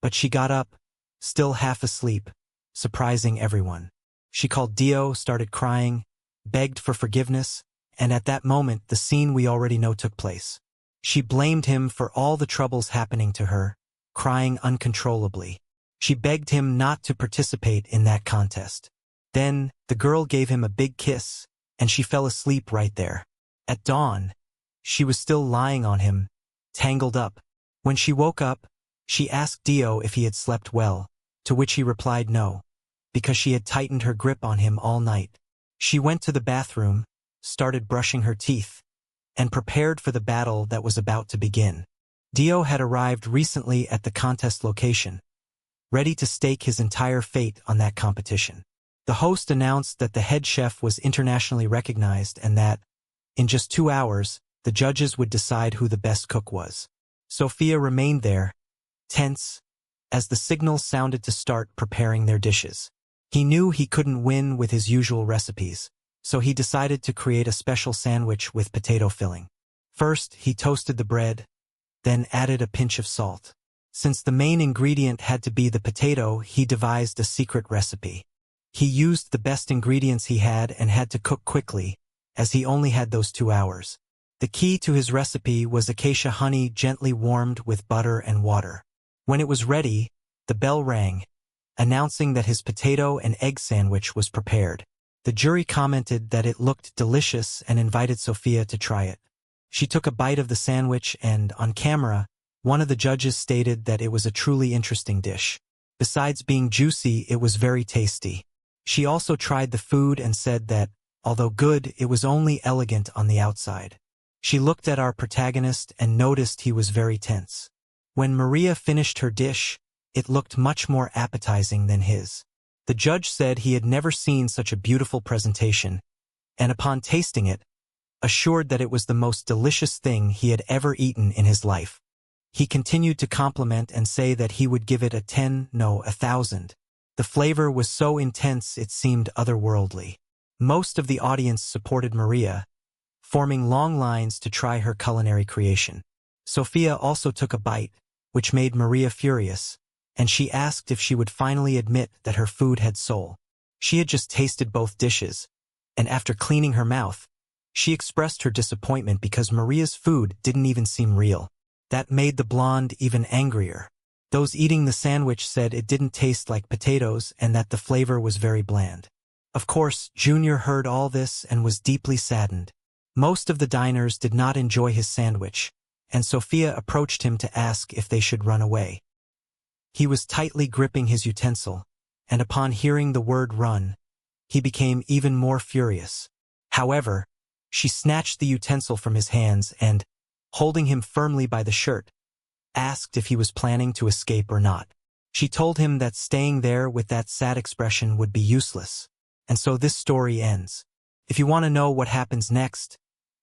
but she got up, still half asleep, surprising everyone. She called Dio, started crying, begged for forgiveness, and at that moment the scene we already know took place. She blamed him for all the troubles happening to her, crying uncontrollably. She begged him not to participate in that contest. Then, the girl gave him a big kiss, and she fell asleep right there. At dawn, she was still lying on him, tangled up. When she woke up, she asked Dio if he had slept well, to which he replied no, because she had tightened her grip on him all night. She went to the bathroom, started brushing her teeth, and prepared for the battle that was about to begin. Dio had arrived recently at the contest location, ready to stake his entire fate on that competition. The host announced that the head chef was internationally recognized and that, in just 2 hours, the judges would decide who the best cook was. Sophia remained there, tense, as the signal sounded to start preparing their dishes. He knew he couldn't win with his usual recipes, so he decided to create a special sandwich with potato filling. First, he toasted the bread, then added a pinch of salt. Since the main ingredient had to be the potato, he devised a secret recipe. He used the best ingredients he had and had to cook quickly, as he only had those 2 hours. The key to his recipe was acacia honey gently warmed with butter and water. When it was ready, the bell rang, announcing that his potato and egg sandwich was prepared. The jury commented that it looked delicious and invited Sophia to try it. She took a bite of the sandwich and, on camera, one of the judges stated that it was a truly interesting dish. Besides being juicy, it was very tasty. She also tried the food and said that, although good, it was only elegant on the outside. She looked at our protagonist and noticed he was very tense. When Maria finished her dish, it looked much more appetizing than his. The judge said he had never seen such a beautiful presentation, and upon tasting it, assured that it was the most delicious thing he had ever eaten in his life. He continued to compliment and say that he would give it a 10, no, 1,000. The flavor was so intense it seemed otherworldly. Most of the audience supported Maria, forming long lines to try her culinary creation. Sophia also took a bite, which made Maria furious, and she asked if she would finally admit that her food had soul. She had just tasted both dishes, and after cleaning her mouth, she expressed her disappointment because Maria's food didn't even seem real. That made the blonde even angrier. Those eating the sandwich said it didn't taste like potatoes and that the flavor was very bland. Of course, Junior heard all this and was deeply saddened. Most of the diners did not enjoy his sandwich, and Sophia approached him to ask if they should run away. He was tightly gripping his utensil, and upon hearing the word run, he became even more furious. However, she snatched the utensil from his hands and, holding him firmly by the shirt, asked if he was planning to escape or not. She told him that staying there with that sad expression would be useless, and so this story ends. If you want to know what happens next,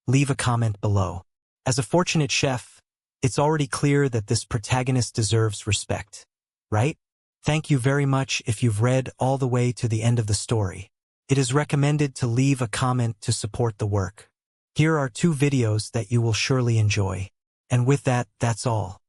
leave a comment below. As a fortunate chef, it's already clear that this protagonist deserves respect, right? Thank you very much if you've read all the way to the end of the story. It is recommended to leave a comment to support the work. Here are 2 videos that you will surely enjoy. And with that, that's all.